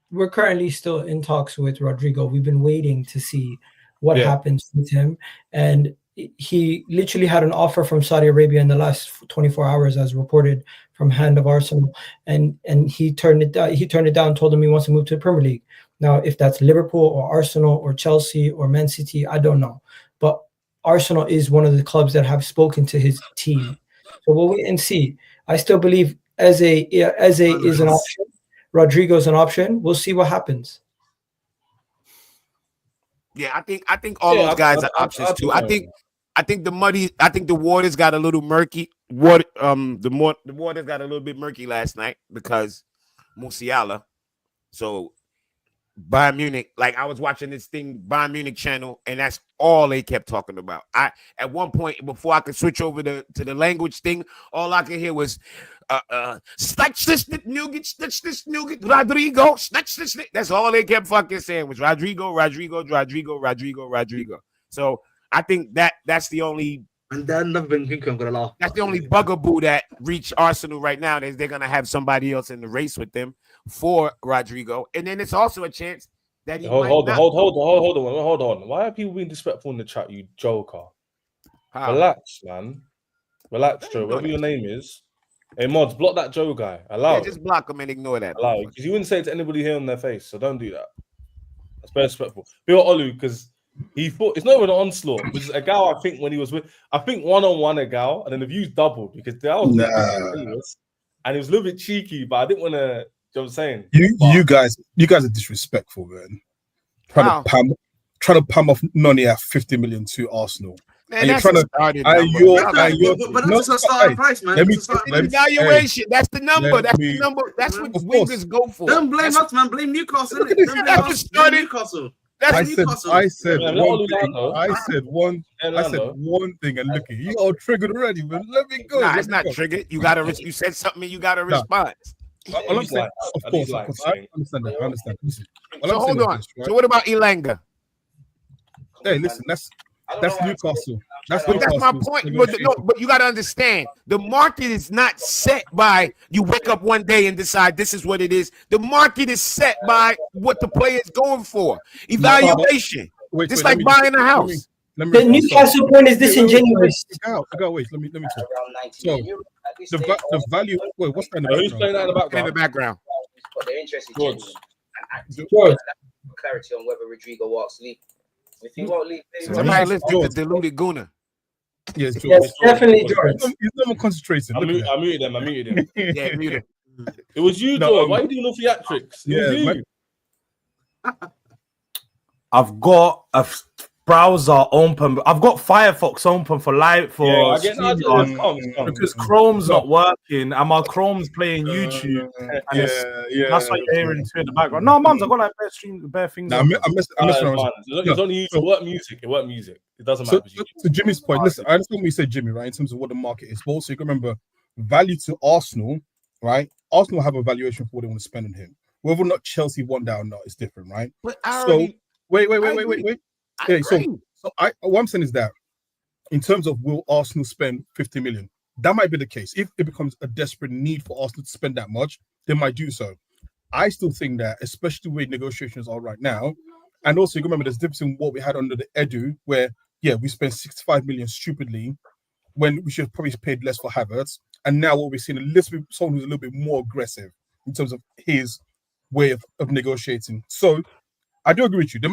we're currently still in talks with Rodrigo. We've been waiting to see what happens with him, and he literally had an offer from Saudi Arabia in the last 24 hours, as reported from Hand of Arsenal, and he turned it down. He turned it down. Told him he wants to move to the Premier League. Now, if that's Liverpool or Arsenal or Chelsea or Man City, I don't know, but Arsenal is one of the clubs that have spoken to his team. So we'll wait and see. I still believe Eze is an option. Rodrigo is an option. We'll see what happens. Yeah, I think all those guys are options too. I think the waters got a little murky. The waters got a little bit murky last night because Musiala. So Bayern Munich, like I was watching this thing, Bayern Munich channel, and that's all they kept talking about. At one point, before I could switch over to the language thing, all I could hear was snatch this nugget, Rodrigo, snatch this. That's all they kept fucking saying was Rodrigo. So I think that's the only. And then I'm gonna laugh. That's the only bugaboo that reached Arsenal right now. They're gonna have somebody else in the race with them for Rodrigo, and then it's also a chance that he hold on. Why are people being disrespectful in the chat? You joker. Relax, man. Relax, Joe. Whatever your name is. Hey, mods, block that Joe guy. Allow it. Just block him and ignore that. Allow it, because you wouldn't say it to anybody here on their face, so don't do that. That's very respectful. Bill Olu, because he thought it's not even an onslaught. It was Egal, I think, when he was with, I think one-on-one Egal, and then the views doubled because that was and it was a little bit cheeky, but I didn't want to. You know what I'm saying? You guys are disrespectful, man. Trying to palm off Noni at 50 million to Arsenal. Man, that's but that's a starting price, man. Evaluation. That's the number. That's the number. That's what wingers go for. Don't blame us, man. Blame Newcastle. Blame Newcastle. I said one thing, and look, you all triggered already, man. Let me go. Nah, it's not triggered. You said something, you got to respond. All I'm saying, of course, I understand that. Listen, so hold on. So what about Elanga? Hey, listen, that's Newcastle. That's my point. But you got to understand, the market is not set by you wake up one day and decide this is what it is. The market is set by what the player is going for. Evaluation. Just like buying a house. The Newcastle point is disingenuous. Wait, let me talk. So the value. Wait, what's that in the background? Who's playing that in the background? But they're interested Jordz. clarity on whether Rodrigo will leave. Somebody listen to Deluded Guna. Yes, Jordz. Yes, definitely Jordz. He's not more concentrating. I muted him. Yeah, mute him. It was you, Jordz. Why are you doing no theatrics? It was you. Man. I've got a browser open. I've got Firefox open for live for because Chrome's not working and my Chrome's playing YouTube. And that's why you're hearing to in the background. No, mums, I got like bare things. I'm messing around. It's only you. It work music. It doesn't matter. To Jimmy's point, listen, I understand what you said, Jimmy, right? In terms of what the market is, but also you can remember value to Arsenal, right? Arsenal have a valuation for what they want to spend on him. Whether or not Chelsea want that or not is different, right? But wait. Yeah, so what I'm saying is that in terms of will Arsenal spend 50 million, that might be the case. If it becomes a desperate need for Arsenal to spend that much, they might do so. I still think that, especially the way negotiations are right now, and also you remember there's a difference in what we had under the Edu, where we spent 65 million stupidly when we should have probably paid less for Havertz, and now what we're seeing a little bit someone who's a little bit more aggressive in terms of his way of negotiating. So I do agree with you. There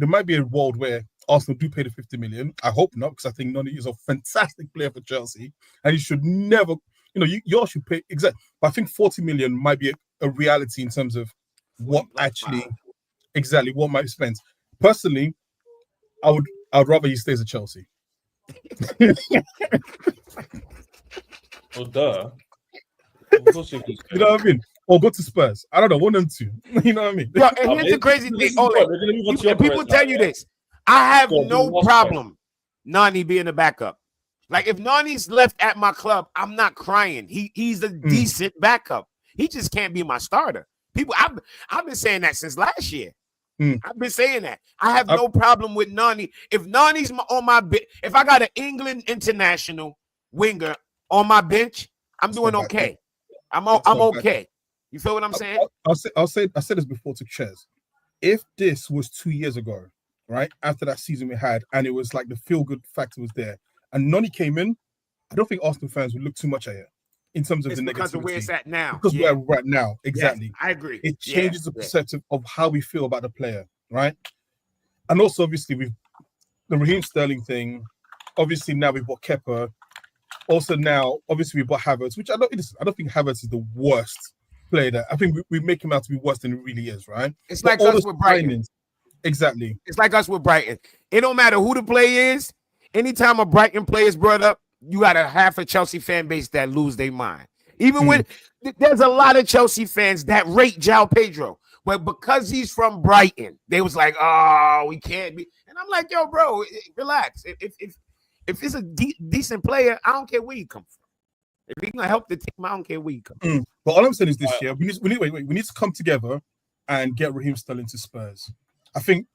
might be a world where Arsenal do pay the 50 million. I hope not, because I think Noni is a fantastic player for Chelsea, and he should never, you all should pay exactly. But I think 40 million might be a reality in terms of what might be spent. Personally, I'd rather he stays at Chelsea. Oh, duh. You know what I mean? Or go to Spurs. I don't know, one of them two. You know what I mean? Bro, and here's the crazy thing. People tell you this. I have no problem Noni being a backup. Like, if Noni's left at my club, I'm not crying. He's a decent backup. He just can't be my starter. People, I've been saying that since last year. I've been saying that. I have no problem with Noni. If Noni's on my bench, if I got an England international winger on my bench, I'm doing okay. I'm okay. You feel what I'm saying? I said this before to Ches. If this was 2 years ago, right, after that season we had, and it was like the feel-good factor was there, and Noni came in, I don't think Arsenal fans would look too much at it in terms of the negativity. Because of where it's at now. Because we're right now, exactly. Yes, I agree. It changes the perspective of how we feel about the player, right? And also, obviously, with the Raheem Sterling thing, obviously now we've got Kepa. Also now, obviously, we bought Havertz, which I don't think Havertz is the worst player that I think we make him out to be worse than he really is, right? It's like us with Brighton. Exactly. It's like us with Brighton. It don't matter who the player is. Anytime a Brighton player is brought up, you got a half a Chelsea fan base that lose their mind. Even when there's a lot of Chelsea fans that rate João Pedro, but because he's from Brighton, they was like, "Oh, we can't be." And I'm like, "Yo, bro, relax. If it's a decent player, I don't care where you come from. If he's gonna help the team, I don't care where you come from." But all I'm saying is this: we need to come together and get Raheem Sterling to Spurs. I think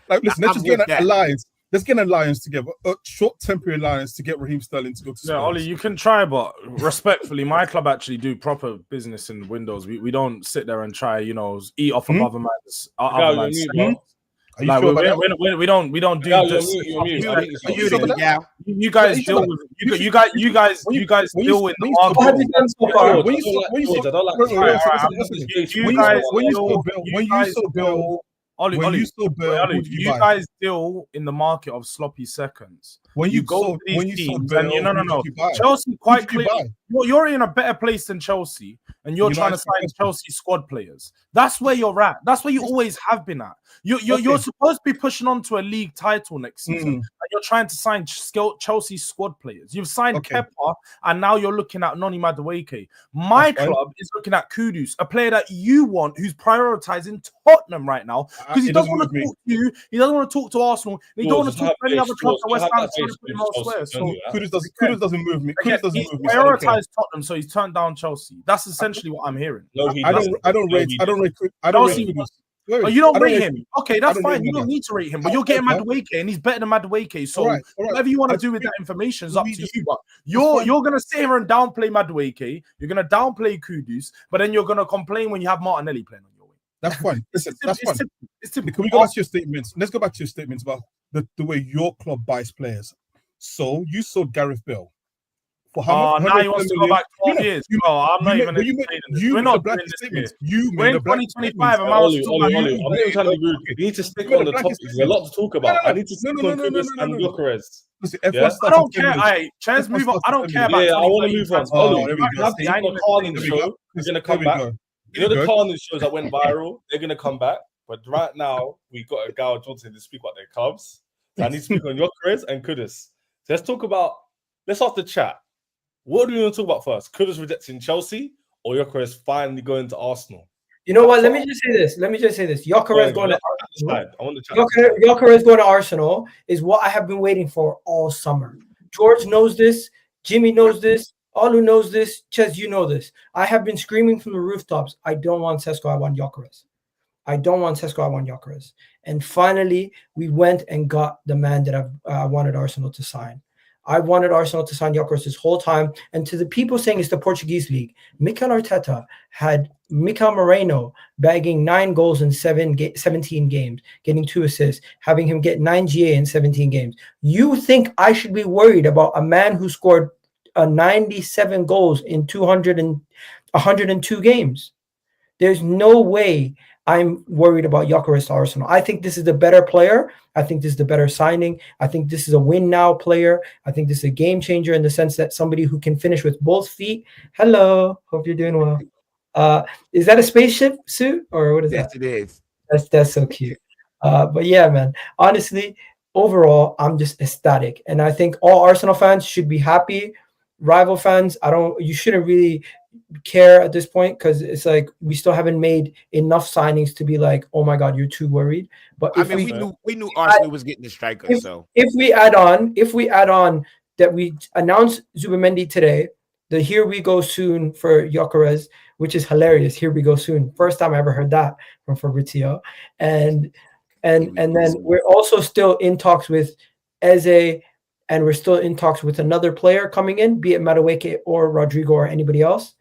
let's just get an alliance. Let's get an alliance together, a short temporary alliance to get Raheem Sterling to go to Spurs. Yeah, Ollie, you can try, but respectfully, my club actually do proper business in windows. We don't sit there and try, eat off of other man's. We don't do this. You guys deal with you guys deal with the market. You guys deal in the market of sloppy seconds. When you go to these teams, Chelsea quite clearly, you're in a better place than Chelsea, and you're trying to sign Chelsea squad players. That's where you're at. That's where you always have been at. You're supposed to be pushing on to a league title next season, and you're trying to sign Chelsea squad players. You've signed Kepa, and now you're looking at Noni Madueke. My club is looking at Kudus, a player that you want, who's prioritizing Tottenham right now, because he doesn't want to talk to you. He doesn't want to talk to Arsenal. He don't want to talk to any other clubs. West Ham trying to put him elsewhere. So Kudus doesn't move me. He's prioritized Tottenham, so he's turned down Chelsea. That's essentially what I'm hearing. I don't rate Kudus. Oh, you don't rate him. Okay, that's fine. You don't need to rate him, but you're getting Madueke, and he's better than Madueke. So whatever you want to do with that information is up to you. But you're gonna sit here and downplay Madueke. You're gonna downplay Kudus, but then you're gonna complain when you have Martinelli playing on your wing. That's fine. Listen, that's fine. Can we go back to your statements? Let's go back to your statements about the way your club buys players. So you sold Gareth Bale for how much? now he wants to go back 12 years. Bro, I'm not even entertaining this. We're not doing this here. We're in 2025 and man wants to talk about Ollie, I'm not even trying to be rude. You need to stick on the topic. There's a lot to talk about. I need to stick on Kudus and Gyokeres. Listen, Yeah? I don't care. Chance, move on. I don't care about. Yeah, I want to move on. Ollie, there we go. the Carnage show is going to come back. You know the Carnage shows that went viral? They're going to come back. But right now, we got a guy Jordz to speak about their Cubs. So I need to speak on Gyokeres and Kudus. So let's start the chat. What do we want to talk about first? Kudus rejecting Chelsea or Gyokeres finally going to Arsenal? You know what? Let me just say this. Gyokeres going to Arsenal. I want the chat. Gyokeres going to Arsenal is what I have been waiting for all summer. Jordz knows this. Jimmy knows this. Olu knows this. Ches, you know this. I have been screaming from the rooftops. I don't want Sesko. I want Gyokeres. I don't want Sesko. I want Gyokeres. And finally, we went and got the man that I wanted Arsenal to sign. I wanted Arsenal to sign Gyokeres this whole time. And to the people saying it's the Portuguese league, Mikel Arteta had Mikel Moreno bagging 9 goals in 17 games, getting 2 assists, having him get 9 GA in 17 games. You think I should be worried about a man who scored 97 goals in 102 games? There's no way I'm worried about Gyokeres to Arsenal. I think this is the better player. I think this is the better signing. I think this is a win now player. I think this is a game changer in the sense that somebody who can finish with both feet. Hello, hope you're doing well. Is that a spaceship suit or what is that? Yes, it is. That's so cute. But yeah, man, honestly, overall, I'm just ecstatic. And I think all Arsenal fans should be happy. Rival fans, you shouldn't really care at this point because it's like we still haven't made enough signings to be like, oh my god, you're too worried. But we knew Arsenal was getting the striker. If we add on that we announced Zubimendi today, the here we go soon for Gyokeres, which is hilarious. Here we go soon. First time I ever heard that from Fabrizio. And then we're also still in talks with Eze, and we're still in talks with another player coming in, be it Madueke or Rodrigo or anybody else.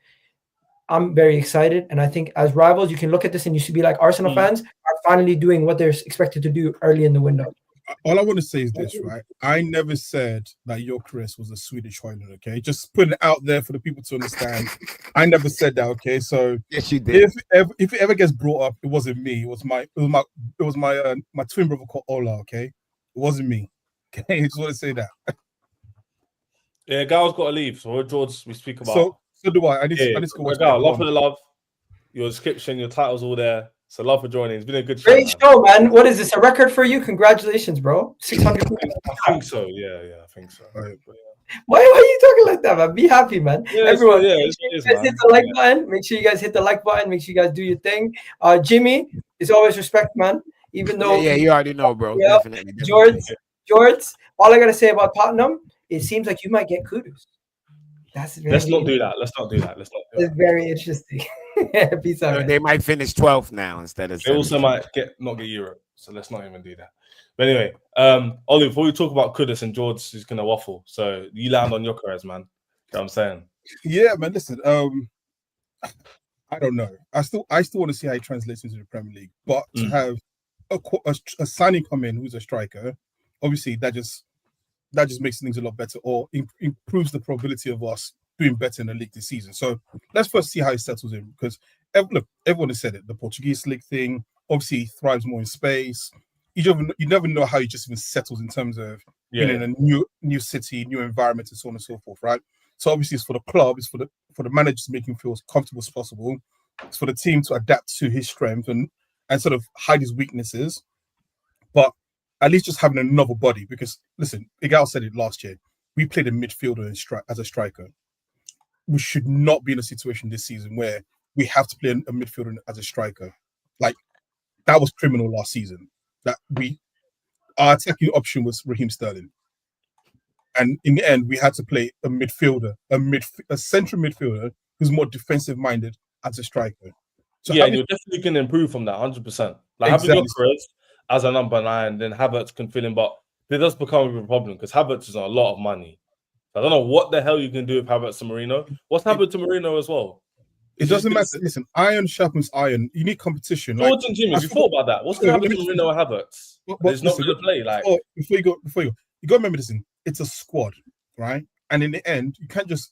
I'm very excited. And I think as rivals, you can look at this and you should be like, Arsenal fans are finally doing what they're expected to do early in the window. All I want to say is this, right? I never said that Gyokeres was a Swedish Highlander, okay? Just putting it out there for the people to understand. I never said that, okay? So yes, you did. If it ever gets brought up, it wasn't me. It was my twin brother called Ola, okay? It wasn't me. Okay, I just want to say that. Yeah, Gal's got to leave. So what Jordz we speak about. So do I. I need to go watch Gal, love for the love. Your description, your title's all there. So love for joining. It's been a good show. Great show, man. What is this? A record for you? Congratulations, bro. 600. I think so. Yeah, I think so. Right. Why are you talking like that, man? Be happy, man. Yeah, everyone, hit the like button. Make sure you guys hit the like button. Make sure you guys do your thing. Jimmyy, it's always respect, man. Even though you already know, bro. Yeah, Definitely. Jordz, all I gotta say about Tottenham, it seems like you might get Kudus. Let's not do that. It's very interesting. Peace out. So they might finish 12th now instead of. They also might not get Europe. So let's not even do that. But anyway, Ollie, before we talk about Kudus and Jordz, who's gonna waffle. So you land on Gyokeres, man. You know what I'm saying? Yeah, man. Listen, I don't know. I still want to see how he translates into the Premier League. But to have a signing come in who's a striker, obviously that just makes things a lot better, or improves the probability of us doing better in the league this season. So let's first see how he settles in, because look, everyone has said it. The Portuguese league thing, obviously, he thrives more in space. You never know how he just even settles in terms of being in a new city, new environment, and so on and so forth, right? So obviously, it's for the club, it's for the manager to make him feel as comfortable as possible. It's for the team to adapt to his strength and sort of hide his weaknesses, but at least just having another body. Because listen, Egal said it last year. We played a midfielder as a striker. We should not be in a situation this season where we have to play a midfielder as a striker. Like, that was criminal last season. That our attacking option was Raheem Sterling, and in the end, we had to play a midfielder, a central midfielder who's more defensive minded as a striker. So yeah, you're definitely going to improve from that 100%. Like having Gyokeres as a number 9, then Havertz can fill in, but it does become a problem because Havertz is on a lot of money. I don't know what the hell you can do with Havertz and Marino. What's happened to Marino as well? It doesn't matter. Listen, iron sharpens iron. You need competition. Jordz and Jimmy, have you thought about that? What's going to happen to Marino and Havertz? There's not going to play. Like before you go, you got to remember this. It's a squad, right? And in the end, you can't just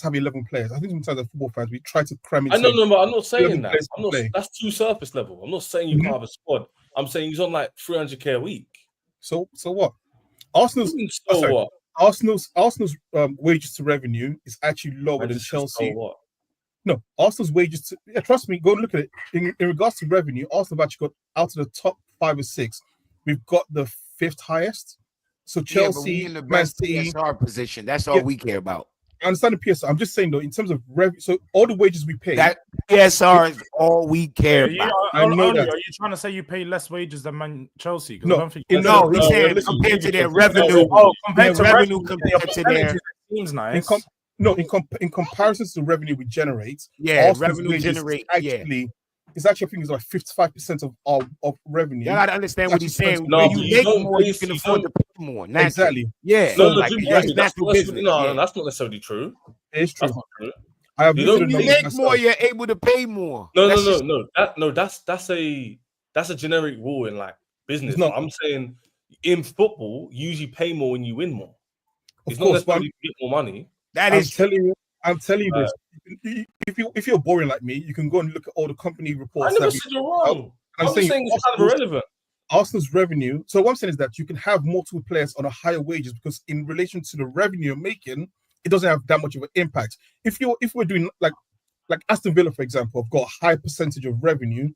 have 11 players. I think sometimes as football fans, we try to cram into. I know, no, but I'm not saying 11 that. players I'm to not, play. that's too surface level. I'm not saying you can't have a squad. I'm saying he's on like 300k a week. So what? Arsenal's So what? Arsenal's wages to revenue is actually lower And than it's just Chelsea. so what? No, Arsenal's wages to trust me, go and look at it. In regards to revenue, Arsenal have actually got out of the top 5 or 6. We've got the 5th highest. So Yeah, but Chelsea, we in the Man best City. PSR position. That's all Yeah. we care about. I understand the PSR. I'm just saying though, in terms of revenue, so all the wages we pay. That PSR is all we care about. I know that. Are you trying to say you pay less wages than Chelsea? 'Cause No, I don't think in No, No, he's no, saying listen, compared to their no, revenue. Oh, compared to their revenue revenue, compared to their seems in nice. in comparison to the revenue we generate, yeah, Arsenal's revenue wages generate. I think is like 55% of revenue. You gotta understand what he's saying. No, when but you you make don't more, you base- can you afford to don't- pay more. Naturally. Exactly. Yeah. No, like, Jimmy, that's that's natural not, business. no, yeah. that's not necessarily true. It's true. That's not true. I have You looked don't- at the When you numbers make more, myself. you're able to pay more. No, That's just- that's a generic rule in like business. It's not. I'm saying in football, you usually pay more when you win more. Of It's course, not necessarily you get more money. That I'm is true. telling you this. If you're boring like me, you can go and look at all the company I reports. never that said you're wrong. I'm I'm just saying it's kind of irrelevant. Arsenal's revenue. So what I'm saying is that you can have multiple players on a higher wages because in relation to the revenue you're making, it doesn't have that much of an impact. If we're doing like Aston Villa, for example, have got a high percentage of revenue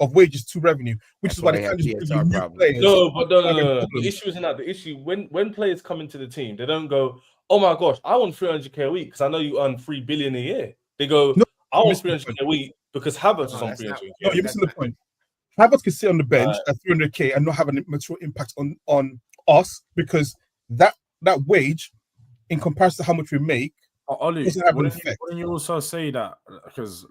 of wages to revenue, which That's is why why they they can't have just bring PSR in new problems. players. No, but no. Problem. The issue isn't that. The issue when players come into the team, they don't go, "Oh my gosh, I want 300k a week because I know you earn 3 billion a year." They go, No, "I want missing the 300k a week because Havertz is No, on that's not- 300k." No, you're missing the point. Havertz can sit on the bench at 300k and not have a material impact on us because that wage, in comparison to how much we make, Ollie, doesn't have an wouldn't effect. you also say that because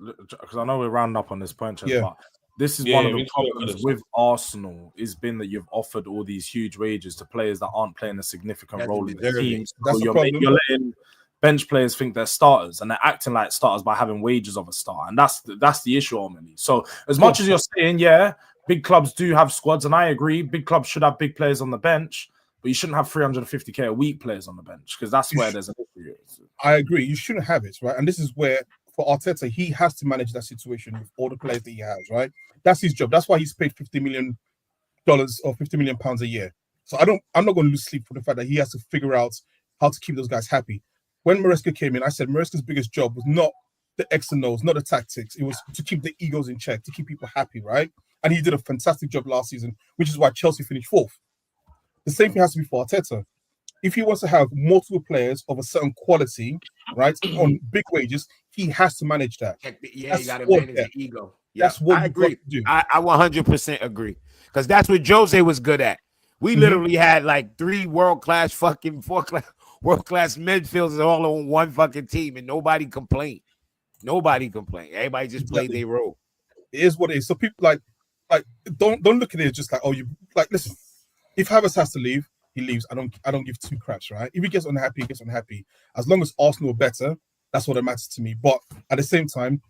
I know we're round up on this point, Yeah. but this is Yeah, one of we the need to go problems Kudus. with Arsenal has been that you've offered all these huge wages to players that aren't playing a significant Doesn't role in the deserve it. team. So That's the you're problem. letting bench players think they're starters and they're acting like starters by having wages of a star, and that's the issue ultimately. So as much as you're saying, yeah, big clubs do have squads, and I agree, big clubs should have big players on the bench, but you shouldn't have 350k a week players on the bench because that's where there's an issue. I agree. You shouldn't have it, right? And this is where, for Arteta, he has to manage that situation with all the players that he has, right? That's his job. That's why he's paid $50 million or £50 million a year. So I'm not going to lose sleep for the fact that he has to figure out how to keep those guys happy. When Maresca came in, I said Maresca's biggest job was not the X and O's, not the tactics. It was to keep the egos in check, to keep people happy, right? And he did a fantastic job last season, which is why Chelsea finished 4th. The same thing has to be for Arteta. If he wants to have multiple players of a certain quality, right, on big wages, he has to manage that. Yeah, That's you got to what- manage the ego. Yeah, That's what I you've agree. got to do. I 100% agree because that's what Jose was good at. We literally had like 3 world-class midfielders all on one fucking team, and nobody complained. Everybody just played their role. It is what it is. So people like don't look at it just like, oh, you like, listen, if Havertz has to leave, he leaves. I don't give 2 craps, right? If he gets unhappy, he gets unhappy. As long as Arsenal are better, that's what matters to me. But at the same time,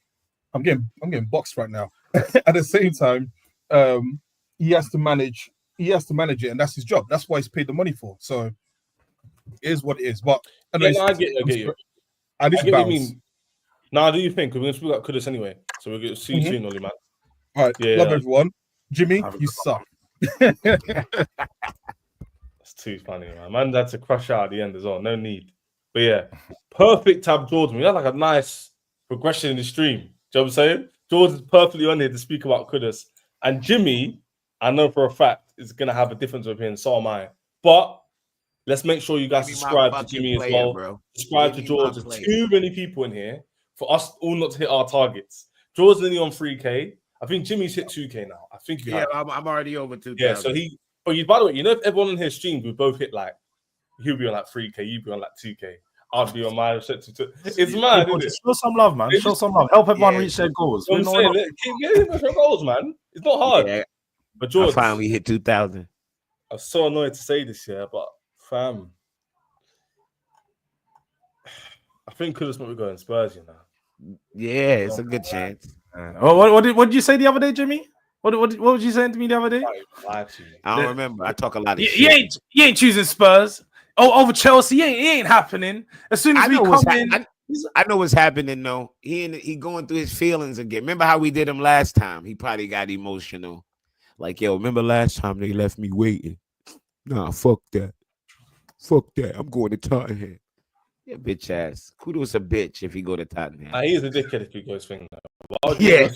I'm getting boxed right now. At the same time, he has to manage it, and that's his job. That's why he's paid the money for. So it is what it is. But anyways, I get you. I need I to get what you bounce. mean. Nah, do you think? We're going to speak about Kudus anyway. So we're going to see you soon, Ollie, man. All right, Yeah. love everyone. Jimmy, you suck. That's too funny, man. Man had to crush out at the end as well. No need. But yeah, perfect to have Jordz. We had like a nice progression in the stream. Do you know what I'm saying? Jordz is perfectly on here to speak about Kudus. And Jimmyy, I know for a fact, is going to have a difference with him. So am I. But let's make sure you guys Jimmyy subscribe my to fucking Jimmyy as player, well. bro. Subscribe to Jimmyy Jordz. my There's player. too many people in here for us all not to hit our targets. Jordz is only on 3K. I think Jimmy's hit 2K now. I think you Yeah, have. I'm already over 2,000. Yeah, so by the way, you know, if everyone in here streamed, we both hit like, he'll be on like 3K, you'd be on like 2K. I'd be on my shit. It's mad, isn't it? Show some love, man. Show some love. Help everyone reach their goals. You know what I'm saying? Keep getting your goals, man. It's not hard. Yeah, But I George, finally hit 2,000. I'm so annoyed to say this here, but fam, I think Kudus might be going Spurs, you know. Yeah, it's a good chance. What did you say the other day, Jimmy? What was you saying to me the other day? Lie to you. I don't remember. I talk a lot of You shit. ain't choosing Spurs. Oh, over Chelsea, it ain't happening. As soon as we come in, I know what's happening though. He going through his feelings again. Remember how we did him last time? He probably got emotional. Like, yo, remember last time they left me waiting? Nah, fuck that. Fuck that. I'm going to Tottenham. Yeah, bitch ass. Kudus a bitch if he go to Tottenham. He is a dickhead if he goes thing. Yeah,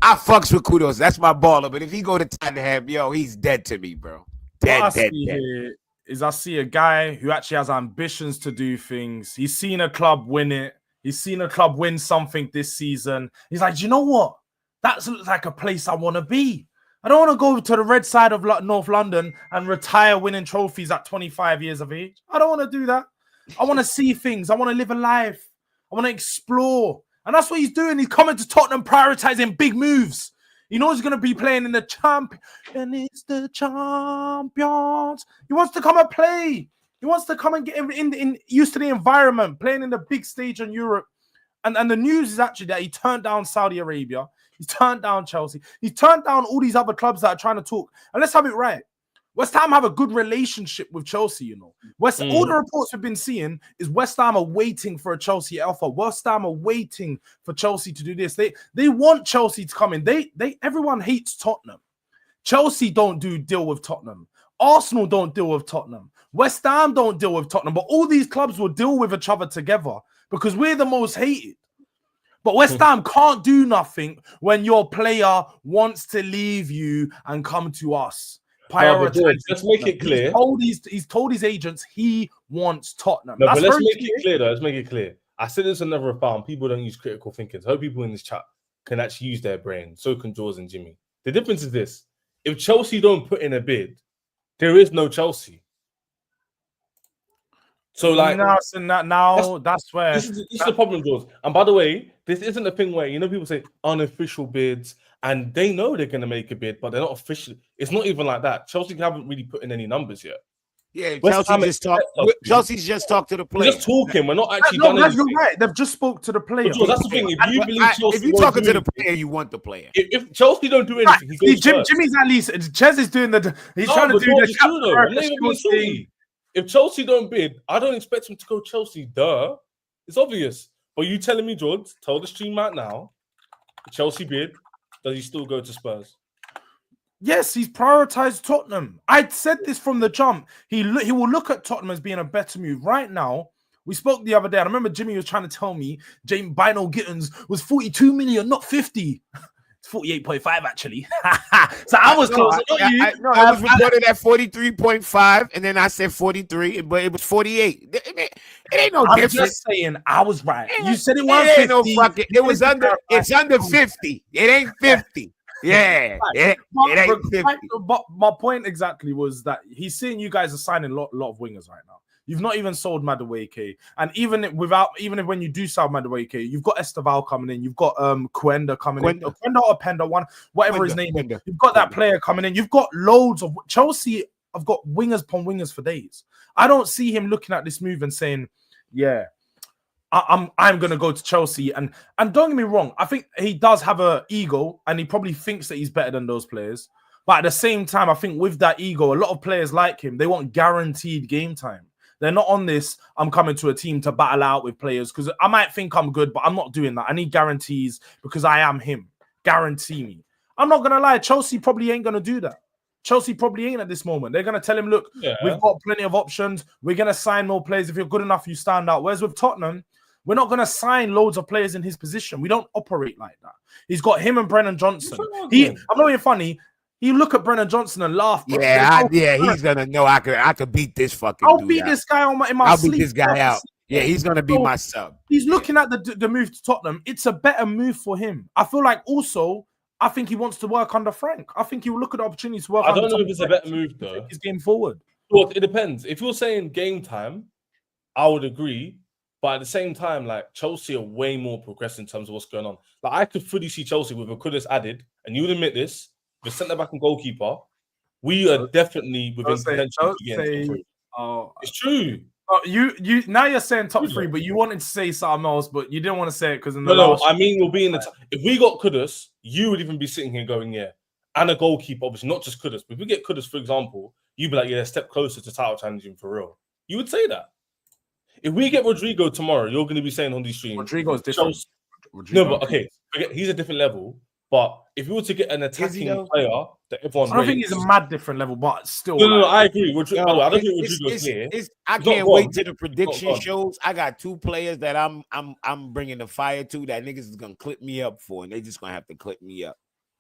I fucks with Kudus. That's my baller. But if he go to Tottenham, yo, he's dead to me, bro. Dead. Here is I see a guy who actually has ambitions to do things. He's seen a club win it. He's seen a club win something this season. He's like, do you know what? That looks like a place I want to be. I don't want to go to the red side of North London and retire winning trophies at 25 years of age. I don't want to do that. I want to see things. I want to live a life. I want to explore. And that's what he's doing. He's coming to Tottenham, prioritizing big moves. He knows he's going to be playing in the champ. And it's the champions. He wants to come and play. He wants to come and get in used to the environment, playing in the big stage in Europe. And the news is actually that he turned down Saudi Arabia. He's turned down Chelsea. He's turned down all these other clubs that are trying to talk. And let's have it right. West Ham have a good relationship with Chelsea, you know. All the reports we've been seeing is West Ham are waiting for a Chelsea offer. West Ham are waiting for Chelsea to do this. They want Chelsea to come in. Everyone hates Tottenham. Chelsea don't deal with Tottenham. Arsenal don't deal with Tottenham. West Ham don't deal with Tottenham. But all these clubs will deal with each other together because we're the most hated. But West Ham can't do nothing when your player wants to leave you and come to us. Let's make it clear. He's told his agents he wants Tottenham. No, but let's make it clear, though. Let's make it clear. I said this another found. People don't use critical thinking. So I hope people in this chat can actually use their brain. So can Jordz and Jimmyy. The difference is this. If Chelsea don't put in a bid, there is no Chelsea. So, like, that's where this is the problem, Jordz. And by the way, this isn't a thing where, you know, people say unofficial bids and they know they're going to make a bid, but they're not official. It's not even like that. Chelsea haven't really put in any numbers yet. Yeah, Chelsea's just talked to the player. We're just talking. We're not actually done anything. You're right. They've just spoke to the player. Jordz, that's the thing. If you're talking to the player, you want the player. If Chelsea don't do anything, he goes first. Jimmy's at least. Chez is doing He's trying to do the. If Chelsea don't bid, I don't expect him to go Chelsea. Duh. It's obvious. But you telling me, Jordz, tell the stream right now, Chelsea bid, does he still go to Spurs? Yes, he's prioritized Tottenham. I said this from the jump. He will look at Tottenham as being a better move. Right now, we spoke the other day. I remember Jimmyy was trying to tell me James Bino Gittins was 42 million, not 50. 48.5 actually. So I was close. It was reported at 43.5, and then I said 43, but it was 48. It ain't no difference. I'm just saying I was right. You said it was 50. No fucking, it was under. It's under 50. It ain't 50. Yeah, it ain't 50. But my point exactly was that he's seeing you guys are signing a lot of wingers right now. You've not even sold Madueke, and even if when you do sell Madueke, you've got Esteval coming in, you've got Quenda coming in, Quenda or Penda, whatever his name is. You've got that player coming in. You've got loads of Chelsea. Have got wingers upon wingers for days. I don't see him looking at this move and saying, "Yeah, I'm gonna go to Chelsea." And don't get me wrong, I think he does have an ego, and he probably thinks that he's better than those players. But at the same time, I think with that ego, a lot of players like him, they want guaranteed game time. They're not on this, I'm coming to a team to battle out with players because I might think I'm good, but I'm not doing that. I need guarantees because I am him. Guarantee me. I'm not going to lie. Chelsea probably ain't going to do that. Chelsea probably ain't at this moment. They're going to tell him, look, we've got plenty of options. We're going to sign more players. If you're good enough, you stand out. Whereas with Tottenham, we're not going to sign loads of players in his position. We don't operate like that. He's got him and Brennan Johnson. I'm not being funny. You look at Brennan Johnson and laugh. Bro. He's gonna know I could beat this fucking. I'll beat this guy in my I'll sleep. beat this guy out. Yeah, he's gonna be my sub. He's looking at the move to Tottenham. It's a better move for him. I feel like also, I think he wants to work under Frank. I think he will look at the opportunity to work. I don't know if it's a better move though. His game forward. Well, it depends. If you're saying game time, I would agree. But at the same time, like Chelsea are way more progressed in terms of what's going on. Like I could fully see Chelsea with a Kudus added, and you would admit this, the centre back and goalkeeper. We are definitely within potential. It's true. You now you're saying top three, but you wanted to say something else, but you didn't want to say it because I mean we'll be in the if we got Kudus, you would even be sitting here going, yeah, and a goalkeeper, obviously not just Kudus. But if we get Kudus, for example, you'd be like, yeah, a step closer to title challenging for real. You would say that. If we get Rodrigo tomorrow, you're going to be saying on these streams, Rodrigo is different. No, but okay, he's a different level. But if you were to get an attacking player that everyone, I don't think he's a mad different level, but still. No, I agree. I don't think Rodrigo's here. I can't wait till the prediction shows. I got 2 players that I'm bringing the fire to that niggas is gonna clip me up for, and they just gonna have to clip me up.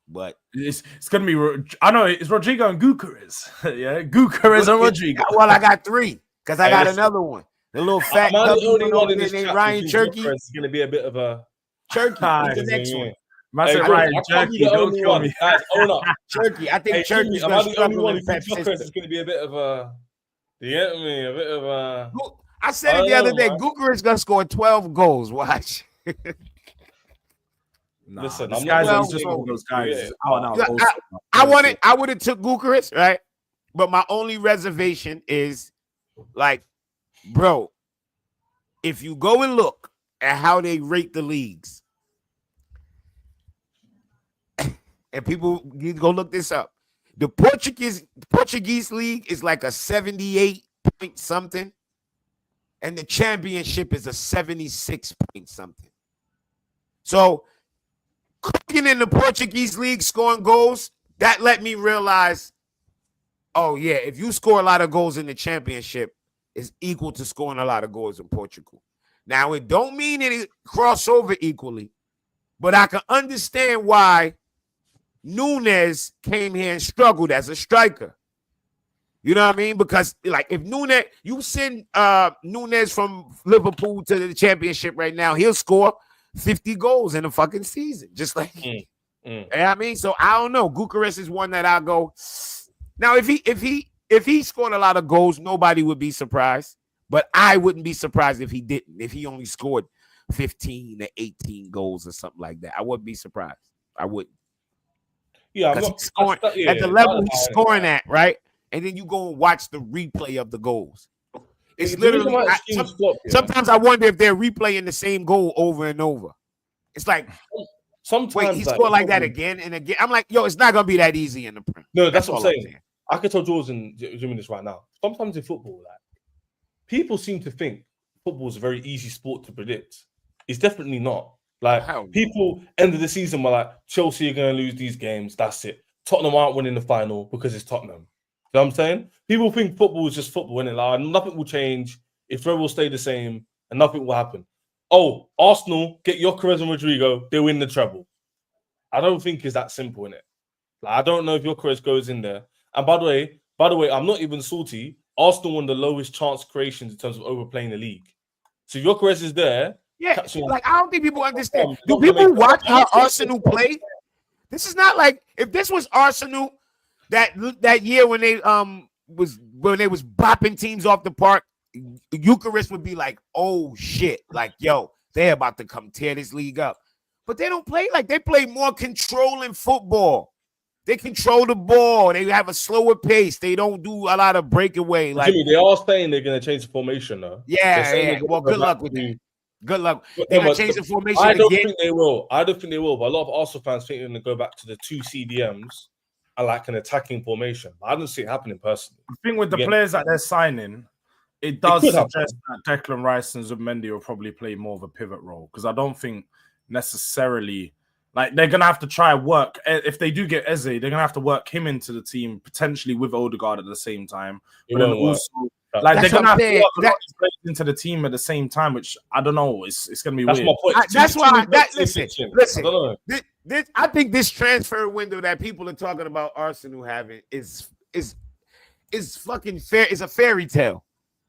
But it's gonna be. I know it's Rodrigo and Gyokeres. Yeah, Gyokeres and Rodrigo. Well, I got 3 because I got another one. The little fat named Ryan Turkey. It's gonna be a bit of a Turkey. What's the next one? Ryan Turkey. Don't kill me. Turkey. I think Turkey's gonna struggle in Pep system. It's gonna be a bit of a. You get me? A bit of a. I said it the other day. Gyokeres gonna score 12 goals. Watch. Listen, this guy's just one of those guys. I would have took Gyokeres, right? But my only reservation is, like, bro, if you go and look at how they rate the leagues, and people need to go look this up, the Portuguese league is like a 78 point something, and the championship is a 76 point something. So cooking in the Portuguese league, scoring goals, that let me realize, oh yeah, if you score a lot of goals in the championship, it's equal to scoring a lot of goals in Portugal. Now, it don't mean it cross over equally, but I can understand why Nunes came here and struggled as a striker. You know what I mean? Because, like, if Nunes, you send Nunes from Liverpool to the championship right now, he'll score 50 goals in a fucking season. Just like, you know what I mean? So I don't know. Gyokeres is one that I'll go. Now, if he scored a lot of goals, nobody would be surprised. But I wouldn't be surprised if he didn't. If he only scored 15 to 18 goals or something like that, I wouldn't be surprised. I wouldn't. Yeah, he's scoring at the level he's scoring at, right? And then you go and watch the replay of the goals. It's literally sometimes I wonder if they're replaying the same goal over and over. It's like, sometimes wait, he scored like that again and again. I'm like, yo, it's not gonna be that easy in the Prem. No, that's what I'm saying. I could tell Jordz and Jimmyy this right now. Sometimes in football, like, people seem to think football is a very easy sport to predict. It's definitely not. Like, people end of the season were like, Chelsea are going to lose these games. That's it. Tottenham aren't winning the final because it's Tottenham. You know what I'm saying? People think football is just football, innit? Like, nothing will change. If will stay the same and nothing will happen. Oh, Arsenal get Gyokeres and Rodrigo, they win the treble. I don't think it's that simple, innit? Like, I don't know if Gyokeres goes in there. And by the way, I'm not even salty. Arsenal won the lowest chance creations in terms of overplaying the league. So if Gyokeres is there. Yeah, like, I don't think people understand. Do people watch how Arsenal play? This is not like, if this was Arsenal that year when they was bopping teams off the park, Gyokeres would be like, oh shit, like, yo, they're about to come tear this league up. But they don't play like, they play more controlling football. They control the ball. They have a slower pace. They don't do a lot of breakaway. Like, Jimmyy, they are saying they're going to change the formation though. Yeah. Well, good luck with that. Good luck. They're going to change the formation again. I don't think they will. But a lot of Arsenal fans think they're going to go back to the 2 CDMs and like an attacking formation. I don't see it happening personally. I think with the players that they're signing, it does suggest that Declan Rice and Zubimendi will probably play more of a pivot role, because I don't think necessarily, like, they're going to have to try work. If they do get Eze, they're going to have to work him into the team, potentially with Odegaard at the same time. But then also, like, they're going to have to work a lot of players into the team at the same time, which I don't know. It's going to be weird. My point. That's why. Listen. I think this transfer window that people are talking about Arsenal having is fucking fair. It's a fairy tale.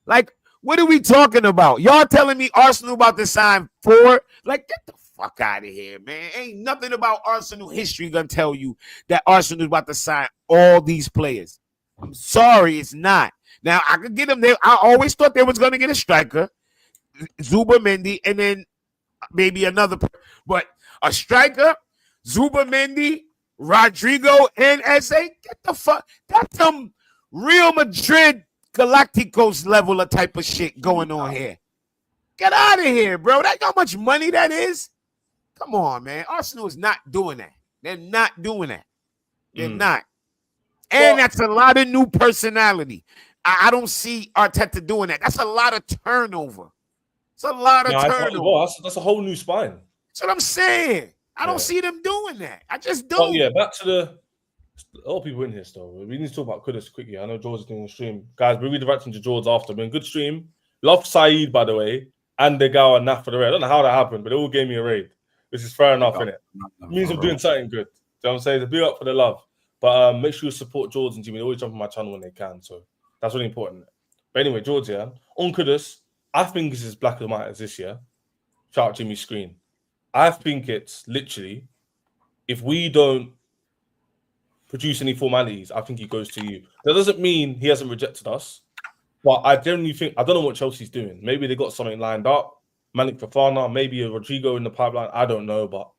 Like, what are we talking about? Y'all telling me Arsenal about to sign 4? Like, get the fuck out of here, man. Ain't nothing about Arsenal history gonna tell you that Arsenal is about to sign all these players. I'm sorry, it's not. Now, I could get them there. I always thought they was gonna get a striker, Zubimendi, and then maybe another. But a striker, Zubimendi, Rodrigo, and Eze, get the fuck. That's some Real Madrid Galacticos level of type of shit going on here. Get out of here, bro. That's how much money that is. Come on, man. Arsenal is not doing that. They're not doing that. They're not. And that's a lot of new personality. I don't see Arteta doing that. That's a lot of turnover. It's a lot of turnover. That's a whole new spine. That's what I'm saying. I don't see them doing that. I just don't. Oh yeah, back to the. A lot of people in here still. We need to talk about Kudus quickly. I know Jordz is doing a stream. Guys, we'll be directing to Jordz after. Been a good stream. Love Saeed, by the way, and Egal and Naf for the raid. I don't know how that happened, but they all gave me a raid, which is fair enough, innit? It means I'm doing something good. You know what I'm saying? It's a big up for the love. But make sure you support Jordz and Jimmyy. They always jump on my channel when they can. So that's really important. But anyway, Jordz, yeah. On Kudus, I think it's as black and white as this year. Shout out Jimmy's screen. I think it's literally, if we don't produce any formalities, I think he goes to you. That doesn't mean he hasn't rejected us, but I generally think, I don't know what Chelsea's doing. Maybe they got something lined up. Malik Fofana, maybe a Rodrigo in the pipeline. I don't know, but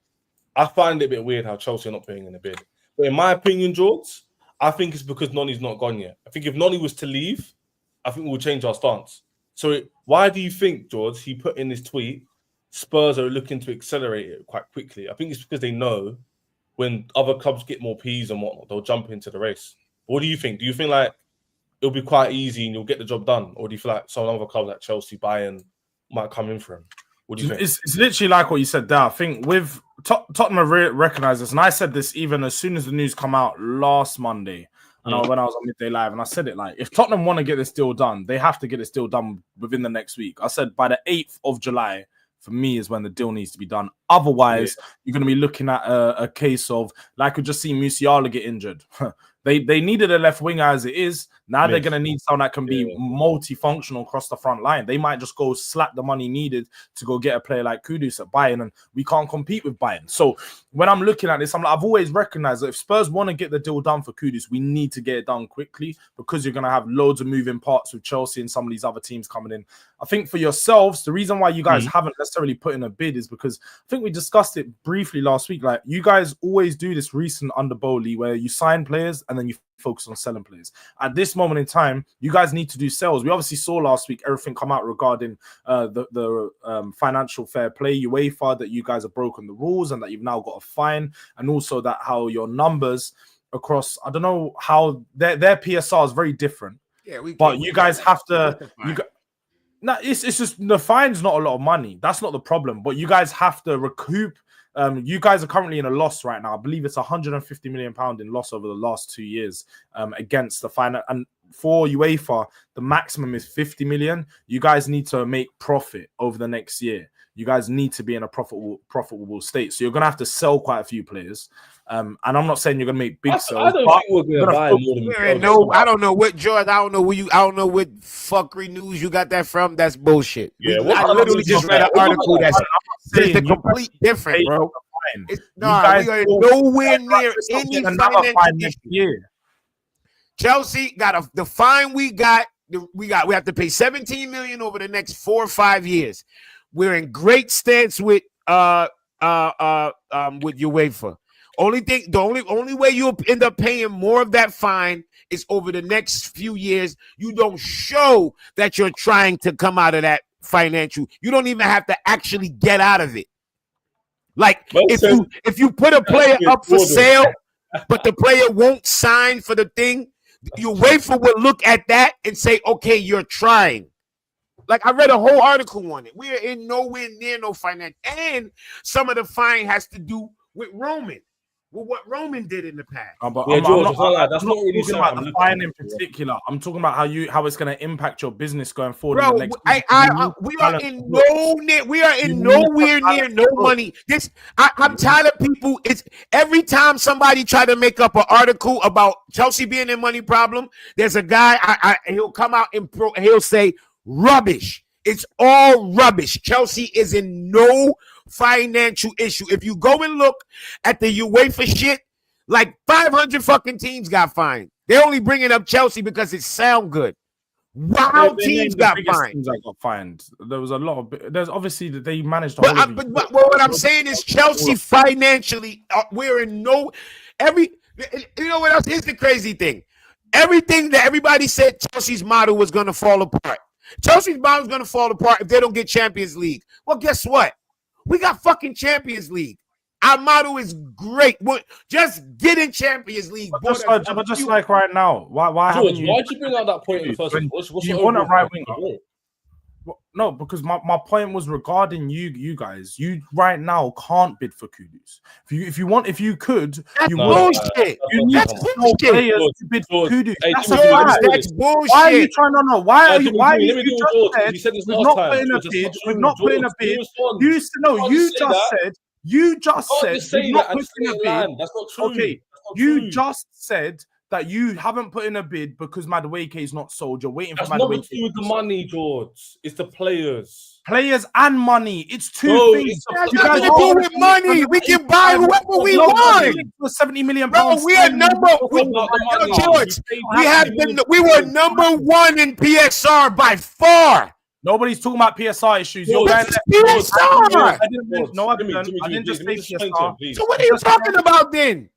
I find it a bit weird how Chelsea are not putting in a bid. But in my opinion, Jordz, I think it's because Noni's not gone yet. I think if Noni was to leave, I think we'll change our stance. So why do you think, Jordz, he put in his tweet, Spurs are looking to accelerate it quite quickly? I think it's because they know when other clubs get more P's and whatnot, they'll jump into the race. What do you think? Do you think like it'll be quite easy and you'll get the job done? Or do you feel like some other clubs like Chelsea, Bayern might come in for him? What do you think? It's literally like what you said there. I think with Tottenham recognize this, and I said this even as soon as the news come out last Monday, and when I was on Midday Live, and I said it like, if Tottenham want to get this deal done, they have to get this deal done within the next week. I said by the 8th of July, for me, is when the deal needs to be done. Otherwise, you're going to be looking at a case of, like we just seen Musiala get injured. They needed a left winger as it is. Now they're going to need someone that can be multifunctional across the front line. They might just go slap the money needed to go get a player like Kudus at Bayern, and we can't compete with Bayern. So when I'm looking at this, I've always recognized that if Spurs want to get the deal done for Kudus, we need to get it done quickly, because you're going to have loads of moving parts with Chelsea and some of these other teams coming in. I think for yourselves, the reason why you guys haven't necessarily put in a bid is because I think we discussed it briefly last week. Like, you guys always do this recent under Bowley where you sign players and then you focus on selling players. At this moment in time, you guys need to do sales. We obviously saw last week everything come out regarding the financial fair play, UEFA, that you guys have broken the rules and that you've now got a fine, and also that how your numbers across, I don't know how their PSR is very different. Yeah, but you guys have to. No, it's just the fine's not a lot of money. That's not the problem. But you guys have to recoup. You guys are currently in a loss right now. I believe it's £150 million in loss over the last 2 years against the fine. And for UEFA, the maximum is 50 million. You guys need to make profit over the next year. You guys need to be in a profitable state. So you're going to have to sell quite a few players. And I'm not saying you're going to make big sales. I don't think we're going to buy more than I don't know what, George. I don't know what fuckery news you got that from. That's bullshit. Yeah, I literally just read an article that says the complete different, bro. We are nowhere near any financial year. Chelsea got the fine we have to pay 17 million over the next 4 or 5 years. We're in great stance with UEFA. The only way you'll end up paying more of that fine is over the next few years. You don't show that you're trying to come out of that financial. You don't even have to actually get out of it. Like if you put a player up for sale, but the player won't sign for the thing, UEFA will look at that and say, okay, you're trying. Like, I read a whole article on it. We are in nowhere near no finance. And some of the fine has to do with Roman. Well, what Roman did in the past. That's not really talking about the fine in particular. I'm talking about how it's going to impact your business going forward. Bro, we are in nowhere near no money. I'm tired of people. It's every time somebody try to make up an article about Chelsea being in money problem, there's a guy. He'll come out and he'll say rubbish. It's all rubbish. Chelsea is in no financial issue. If you go and look at the UEFA shit, like 500 fucking teams got fined. They're only bringing up Chelsea because it sound good. Wow, teams got fined. Teams that got fined. There was a lot of. There's obviously that they managed to. But what I'm saying is Chelsea financially, we're in no. You know what else? Here's the crazy thing. Everything that everybody said Chelsea's model was going to fall apart. Chelsea's model is going to fall apart if they don't get Champions League. Well, guess what? We got fucking Champions League. Our model is great. Just get in Champions League. But just like right now, why haven't George, you? why'd you bring out that point in the first When place? What's you your want a overall right point? winger? No, because my point was regarding you guys. You right now can't bid for Kudus. If you could, That's you bullshit. You need That's to sell bullshit. players to bid for George, Kudus. hey, That's Jimmy, a Jimmy, fact. That's bullshit. Why are you trying to know? Why are you? Let me You do just George, said you said this we've last not time. put in a George, bid. it's We've not not put in a George, bid. respond. You just said. You just can't said just say we've not that and put say in a it bid. land. That's not true. Okay, That's not you true. just said that you haven't put in a bid because Madueke is not sold. You're waiting That's for nothing Madueke. to do with the money, George. It's the players. Players and money. It's two No, things. it's That's You nothing guys to do with money. We can buy whoever we want. For 70 million Bro, pounds. we are number. George, We were number one in PSR by far. Nobody's talking about PSR issues. You're George, going PSR. I didn't just say PSR. So what are you talking about then?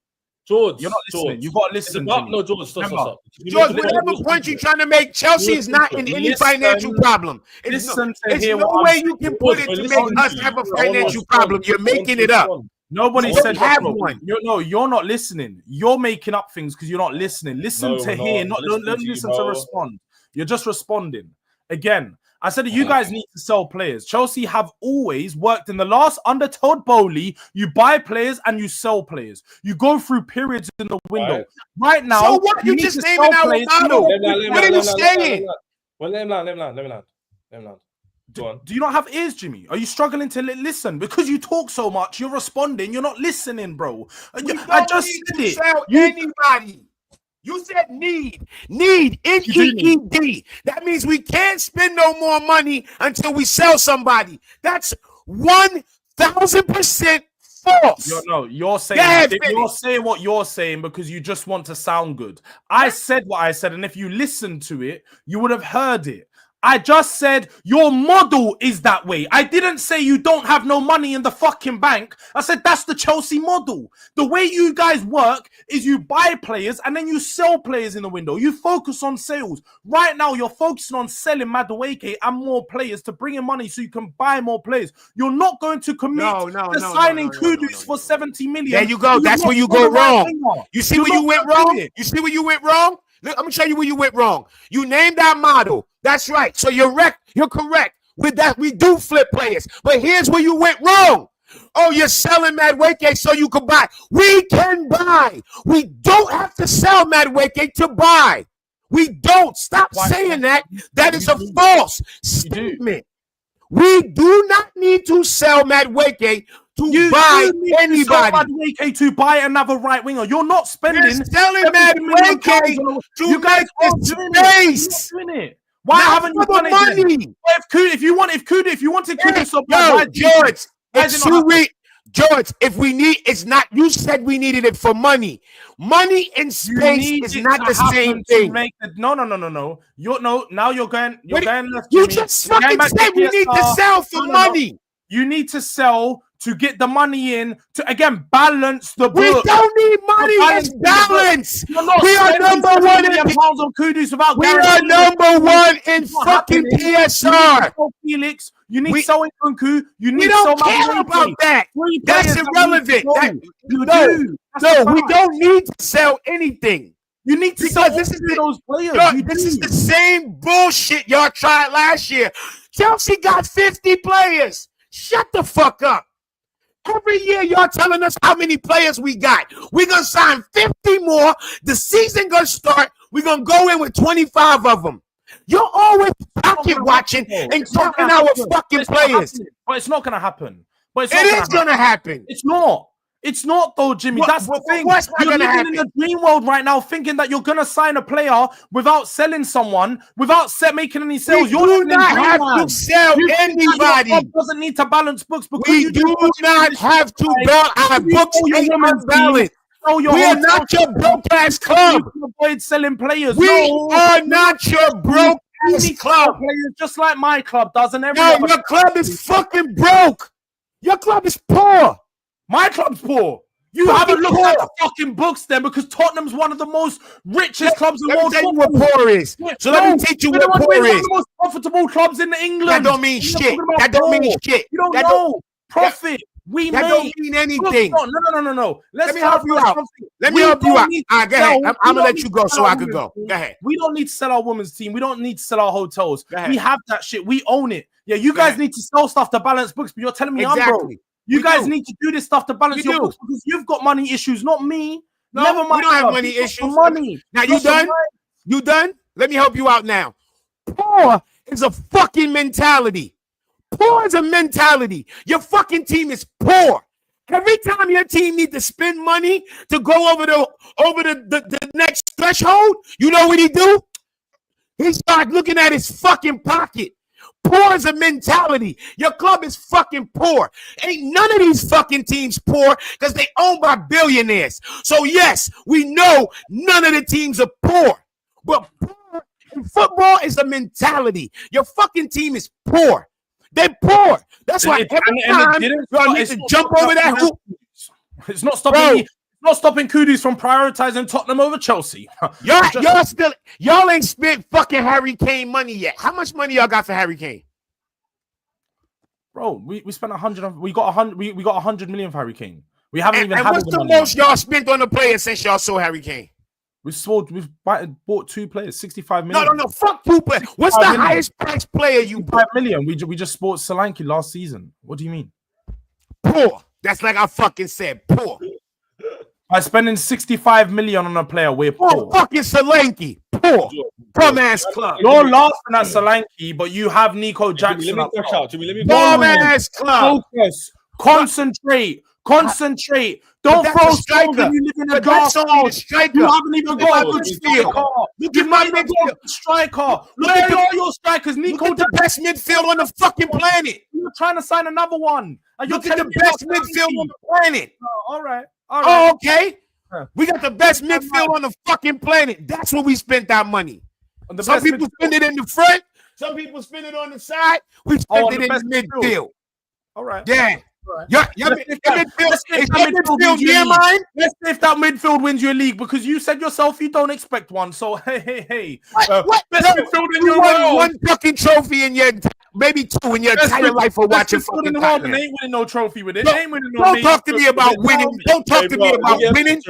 George, You're not listening. George. You got to It's listen. about, Jimmy. no, George, stop. George, whatever point you're trying to make, Chelsea is not in any financial problem. It's no way you can put it to make us have a financial problem. You're making it up. Nobody We said have that. one. You're not listening. You're making up things because you're not listening. Listen No, to we're hear, not. don't Listen to you, listen to bro. respond. You're just responding. Again, I said that you guys need to sell players. Chelsea have always worked in the last under Todd Bowley. You buy players and you sell players. You go through periods in the window. Right now, So what? You just naming our model. What are you saying? Well, let him land. Go on. Do you not have ears, Jimmy? Are you struggling to listen? Because you talk so much, you're responding. You're not listening, bro. I just said it. Sell anybody. You said need, N-E-E-D. That means we can't spend no more money until we sell somebody. That's 1,000% false. You're saying what you're saying because you just want to sound good. I said what I said, and if you listened to it, you would have heard it. I just said your model is that way. I didn't say you don't have no money in the fucking bank. I said that's the Chelsea model. The way you guys work is you buy players and then you sell players in the window. You focus on sales. Right now, you're focusing on selling Madueke and more players to bring in money so you can buy more players. You're not going to commit to signing Kudus for 70 million. There you go. That's where you go wrong. You see where you went wrong? You see where you went wrong? Look, I'm gonna show you where you went wrong. You named our model. That's right. So you're correct. With that, we do flip players. But here's where you went wrong. Oh, you're selling Madueke so you can buy. We can buy. We don't have to sell Madueke to buy. We don't. Stop saying that. That is a false statement. We do not need to sell Madueke to buy anybody. To buy another right winger. You're not spending. You're selling Madueke to make this space. Why haven't you done money? If you wanted Kudus, George, if we need, it's not. You said we needed it for money. Money and space is not the same thing. No. Now you're going left. You just fucking said we need to sell for money. You need to sell to get the money in to again balance the book. We don't need money. It's balance. We are number one in pounds on Kudus without. We are number one in fucking PSR. Felix, you need selling Kunku. You need. We don't care about that. That's irrelevant. No, we don't need to sell anything. You need to sell those players. This is the same bullshit y'all tried last year. Chelsea got 50 players. Shut the fuck up. Every year y'all telling us how many players we got. We're going to sign 50 more. The season going to start. We're going to go in with 25 of them. You're always pocket watching and talking our fucking players. But it's not going to happen. It is going to happen. It's not. It's not though, Jimmy. That's the thing. What's not You're gonna living happen? in a dream world right now, thinking that you're gonna sign a player without selling someone, without making any sales. We do not have to sell anybody. Your club doesn't need to balance books because we do not have to balance our books. Ain't unbalanced. We are not your broke ass club. Avoid selling players. We are not your broke ass club. Just like my club does, and no, your club is fucking broke. Your club is poor. My club's poor. You haven't looked at the fucking books then, because Tottenham's one of the most richest clubs in the world. Let me tell you what poor is. So let me teach you what poor is. One of the most profitable clubs in England. That don't mean shit. That don't mean shit. You don't know. Profit. We That may. don't mean anything. No. Let me help you out. Let me help you out. All right, go ahead. I'm gonna let you go so I could go. Go ahead. We don't need to sell our women's team. We don't need to sell our hotels. Go ahead. We have that shit. We own it. Yeah, you Go guys ahead. need to sell stuff to balance books, but you're telling me I'm broke. Exactly. You We guys do. need to do this stuff to balance We your do. books because you've got money issues, not me. No, Never we mind. don't have bruv. money You've got issues. some Money. Now you Got some done? money. You done? Let me help you out now. Poor is a fucking mentality. Poor is a mentality. Your fucking team is poor. Every time your team needs to spend money to go over the next threshold, you know what he do? He starts looking at his fucking pocket. Poor is a mentality. Your club is fucking poor. Ain't none of these fucking teams poor because they owned by billionaires. So yes, we know none of the teams are poor. But poor in football is a mentality. Your fucking team is poor. They're poor. That's why every time y'all need to jump over that hoop. It's not stopping me. It's not stopping Kudus from prioritizing Tottenham over Chelsea. Y'all ain't spent fucking Harry Kane money yet. How much money y'all got for Harry Kane? Bro, we spent 100. We got 100. We got 100 million for Harry Kane. We haven't even And had what's the money. most y'all spent on the player since y'all saw Harry Kane? We've bought 2 players, 65 million. No. Fuck 2 players. What's the highest price player you bought? 5 million. We just bought Solanke last season. What do you mean? Poor. That's like I fucking said. Poor. By spending 65 million on a player, we're poor. Fucking Solanke. Poor. Bum ass club. You're laughing at Solanke, but you have Nico Jackson. Let me crash out. Jimmy, let me Bum ass club. Focus. Concentrate. Don't that's throw a striker. stones when you live in a But glass that's only the house. striker. You haven't even got a good striker. Look at my midfield. Striker. Look at all your strikers. Nico Look at the best midfield on the fucking planet. You're trying to sign another one. And Look at the best midfield on the planet. All right. Oh, okay. We got the best midfield on the fucking planet. That's where we spent our money. Some people spend it in the front. Some people spend it on the side. We spent it in the midfield. All right. Yeah. Your midfield near mine. Let's see if that midfield wins you a league because you said yourself you don't expect one. So hey. What? Best midfield in You your won world. 1 fucking trophy in your maybe 2 in your entire life of watching fucking Tottenham. Ain't winning no trophy with it. Don't talk to me about winning. Don't talk to me about winning.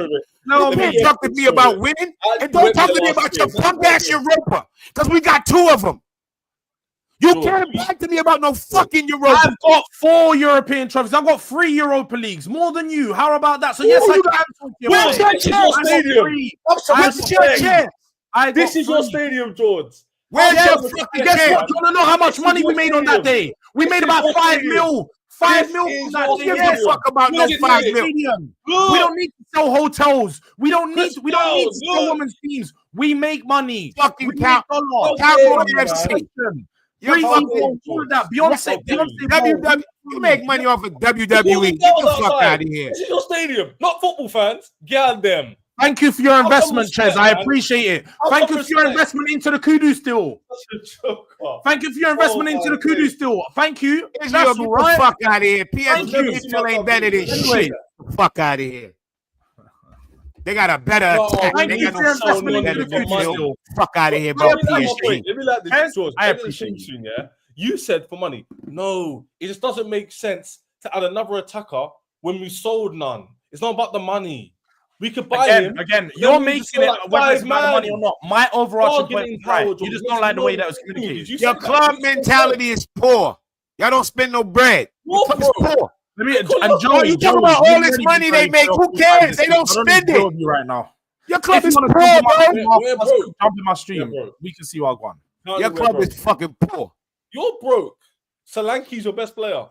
No, Don't talk to me about winning. And don't talk to me about your punk ass Europa. Because we got 2 of them. You can't brag to me about no fucking Europa. I've got 4 European trophies. I've got 3 Europa Leagues, more than you. How about that? So yes, I can talk to you about Where's your chance? This is your stadium, Jordz. Where's your fucking chance? You want to know how much money we made on that day? We made about 5 mil. 5 mil from that day. Give a fuck about no 5 mil. We don't need to sell hotels. We don't need to sell women's teams. We make money. Fucking count. FC. Beyonce. You make money off of WWE. Get the fuck out of here. This is your stadium, not football fans. Get them. Thank you for your investment, Chez. I appreciate it. Thank you for your investment into the Kudus deal. Thank you for your investment into the Kudus deal. Thank you. That's all right. Fuck out of here. PSG still ain't better than shit. Fuck out of here. They got a better attack. They got no investment into the Kudus deal. Fuck out of here, bro. PSG. Let me like this, George. I appreciate you. Yeah, you said for money. No, it just doesn't make sense to add another attacker when we sold none. It's not about the money. We could buy him. Again, you're making it whether it's about the money or not. My overarching point is right. You just don't like the way that was communicated. Your club mentality is poor. Y'all don't spend no bread. Your club is poor. And Joe, you talk about all this money they make. Who cares? They don't spend it. Right now. Your club is poor, bro. Jump in my stream. We can see what I want. Your club is fucking poor. You're broke. Solanke's your best player.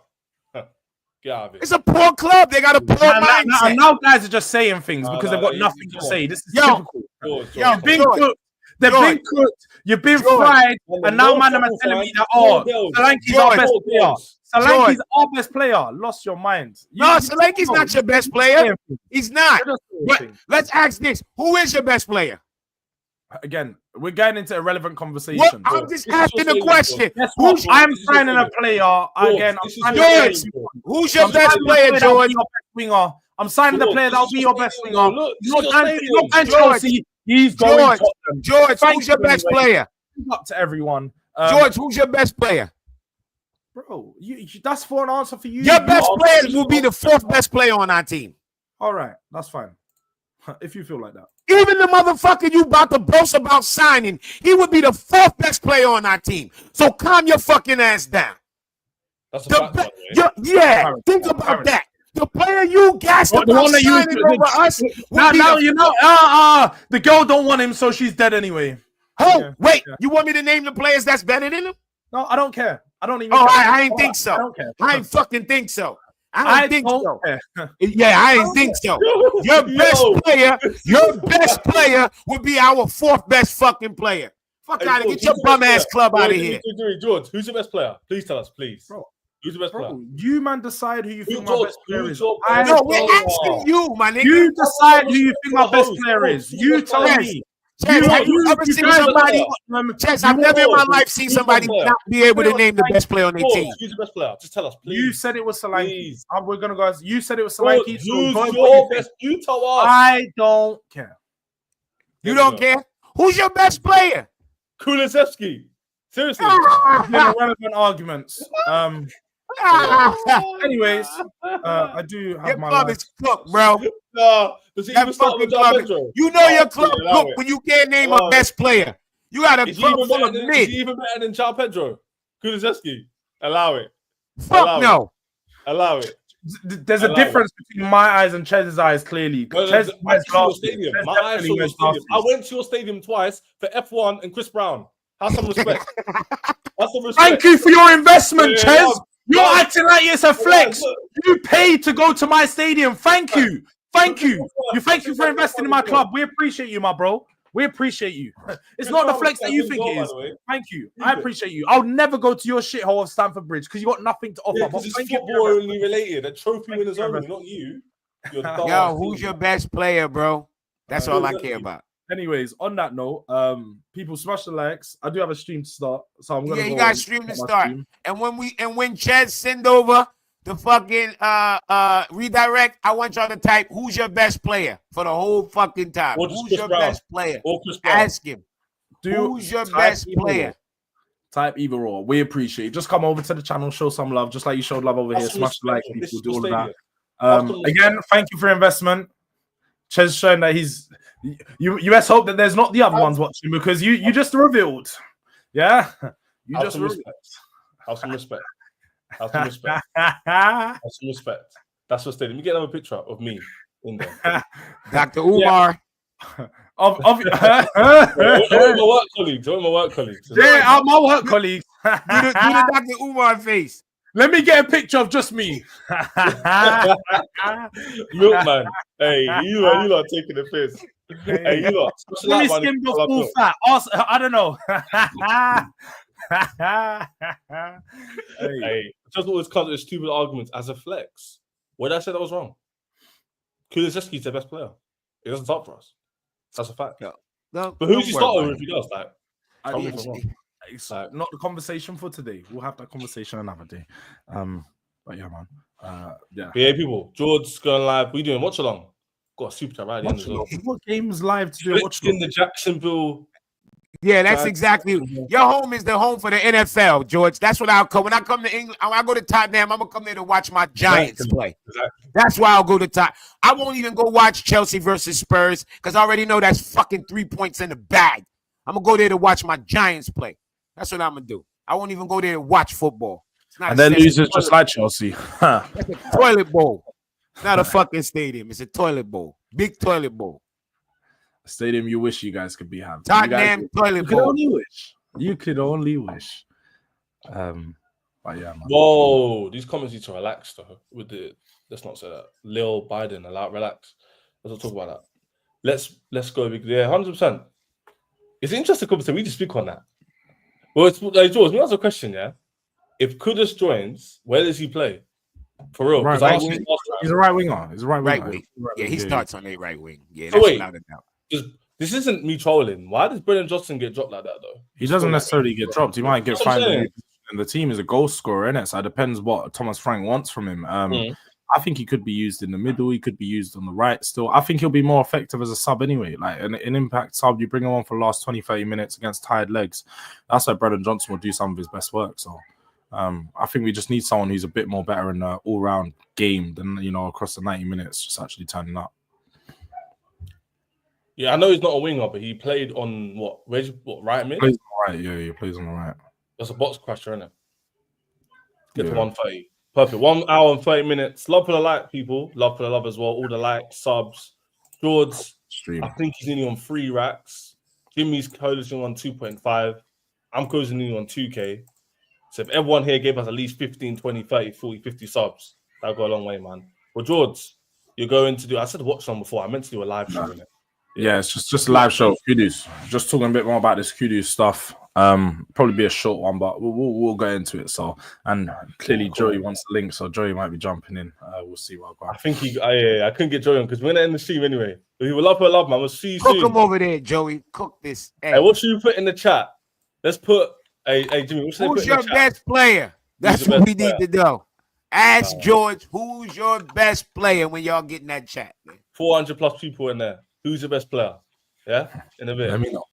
Get out of it. It's a poor club. They got a poor mindset. Now guys are just saying things because they've got nothing to say. This is typical. You've been cooked. They've been cooked. You've been fried. And now man are telling me that, Solanke's our best player. Solanke's our best player. Lost your mind. No, Solanke's not your best player. He's not. But let's ask this. Who is your best player? Again, we're getting into irrelevant conversation. What? I'm just asking a question. I'm signing a player. Again, George, who's your best player, George? I'm signing the player that'll be your best winger. Not Chelsea. He's going. George, who's your best player? Up to everyone. George, who's your best player? Bro, that's for an answer for you. Your best player will be the 4th best player on our team. All right, that's fine. If you feel like that. Even the motherfucker you about to boast about signing, he would be the 4th best player on our team. So calm your fucking ass down. That's a fact, by the way. Yeah, think about that. The player you gassed the about one that signing over us. Now you know. The girl don't want him, so she's dead anyway. Oh, wait. You want me to name the players that's better than him? No, I don't care. I don't even. Oh, care. I ain't think so. I don't care. I ain't fucking think so. I ain't think so. Care. Yeah, I ain't think so. Your best player would be our 4th best fucking player. Fuck out of here. Get your bum ass club out of here. Jordz, who's your best player? Please tell us, please. Bro, who's your best player? You man decide who you think my best player is. No, we're asking you, my nigga. You decide who you think my best player is. You tell me. Chess, have you ever seen somebody? Chess, I've never in my life seen somebody not be able to name the best player on their team. Who's the best player? Just tell us, please. You said it was Solanke. We're gonna go. You said it was Solanke. Who's your best? You tell us. I don't care. You don't care? Who's your best player? Kulusevski. Seriously. Irrelevant arguments. Anyways, I do have your my club life. is cooked, bro. No, does it even start with club Pedro? you know your club cooked when you can't name a best player. You got a club full of mid. Is he even better than João Pedro? Kulusevski. Allow it. Fuck no. Allow it. There's a difference between my eyes and Chez's eyes, clearly. Chez wears glasses. I went to your stadium twice for F1 and Chris Brown. Have some respect. Thank you for your investment, Chez. You're acting like it's a flex. You paid to go to my stadium. Thank you. Thank you. Thank you for investing in my club. We appreciate you, my bro. We appreciate you. It's not the flex that you think it is. Thank you. I appreciate you. I'll never go to your shithole of Stamford Bridge because you got nothing to offer. Because it's football only related. A trophy winners only, not you. Yo, who's your best player, bro? That's all I care about. Anyways, on that note, people smash the likes. I do have a stream to start, so I'm gonna. Yeah, you got a stream to start. And when Chez send over the fucking redirect, I want y'all to type who's your best player for the whole fucking time. Who's your best player? Ask him. Who's your best player? Type either or. We appreciate it. Just come over to the channel, show some love, just like you showed love over here. Smash the like, people do all of that. Again, thank you for your investment. Chez showing that he's. You best hope that there's not the other ones watching because you just revealed. Yeah? You just revealed. Have some respect. Have some respect. Have some respect. That's what's there. Let me get another picture of me in there. Dr. Umar. Of my work colleagues. My work colleagues. Yeah, my work colleagues. do the Dr. Umar face. Let me get a picture of just me. Milkman. Hey, you lot taking the piss. Hey, you lot. Let me skim the full fat. I don't know. Hey, just always come to the stupid arguments as a flex. What did I say that was wrong? Kulusevski's the best player. He doesn't start for us. That's a fact. No, but who's he starting with if he does that? It's not the conversation for today. We'll have that conversation another day. But yeah, man. Yeah, people. Jordz going live. We doing watch along. Got a super chat right in. What games live to do? Watch in the Jacksonville. Yeah, that's exactly. Your home is the home for the NFL, Jordz. That's what I'll come. When I come to England, I go to Tottenham. I'm gonna come there to watch my Giants play. Exactly. That's why I'll go to Tottenham. I won't even go watch Chelsea versus Spurs because I already know that's fucking 3 points in the bag. I'm gonna go there to watch my Giants play. That's what I'm gonna do. I won't even go there to watch football. And then losers just like Chelsea. It's a toilet bowl. It's not a fucking stadium. It's a toilet bowl. Big toilet bowl. A stadium you wish you guys could be having. Tottenham toilet bowl. You could only wish. But yeah, man. Whoa, these comments need to relax though. Let's not say that. Lil Biden, relax. Let's not talk about that. Let's go. Yeah, 100%. It's an interesting conversation. We just speak on that. Well, it's George, let me ask a question, yeah? If Kudus joins, where does he play? For real? He's a right winger. He's a right wing. Yeah, he starts on a right wing. Yeah, so wait, this isn't me trolling. Why does Brendan Johnson get dropped like that, though? He doesn't necessarily get dropped. He might get fined. And the team is a goal scorer, innit? So it depends what Thomas Frank wants from him. I think he could be used in the middle. He could be used on the right still. I think he'll be more effective as a sub anyway. Like an impact sub, you bring him on for the last 20, 30 minutes against tired legs. That's why Brendan Johnson will do some of his best work. So I think we just need someone who's a bit more better in the all-round game than, you know, across the 90 minutes, just actually turning up. Yeah, I know he's not a winger, but he played on what right mid? Plays on the right, yeah, he plays on the right. That's a box crusher, isn't it? Get to Yeah. 130. Perfect. 1 hour and 30 minutes. Love for the like, people. Love for the love as well. All the likes, subs. Jordz, Stream. I think he's nearly on 3 racks. Jimmy's closing on 2.5. I'm closing in on 2K. So if everyone here gave us at least 15, 20, 30, 40, 50 subs, that'll go a long way, man. Well, Jordz, you're going to do, I said watch on before. I meant to do a live show, innit? Yeah, it's just a live show of Kudus. Just talking a bit more about this Kudus stuff. Probably be a short one, but we'll get into it. So, and clearly Joey wants the link, so Joey might be jumping in. We'll see what I think I couldn't get Joey on because we're gonna end the stream anyway. But he will love her love, man. We'll see you Cook soon. him over there, Joey. Cook this. Hey, what should you put in the chat? Let's put hey Jimmy. What should they put Who's in the your chat? best player? That's the what best we need to know. Ask George, who's your best player when y'all get in that chat, man? 400 plus people in there. Who's your best player? Yeah, in a bit. Let me know.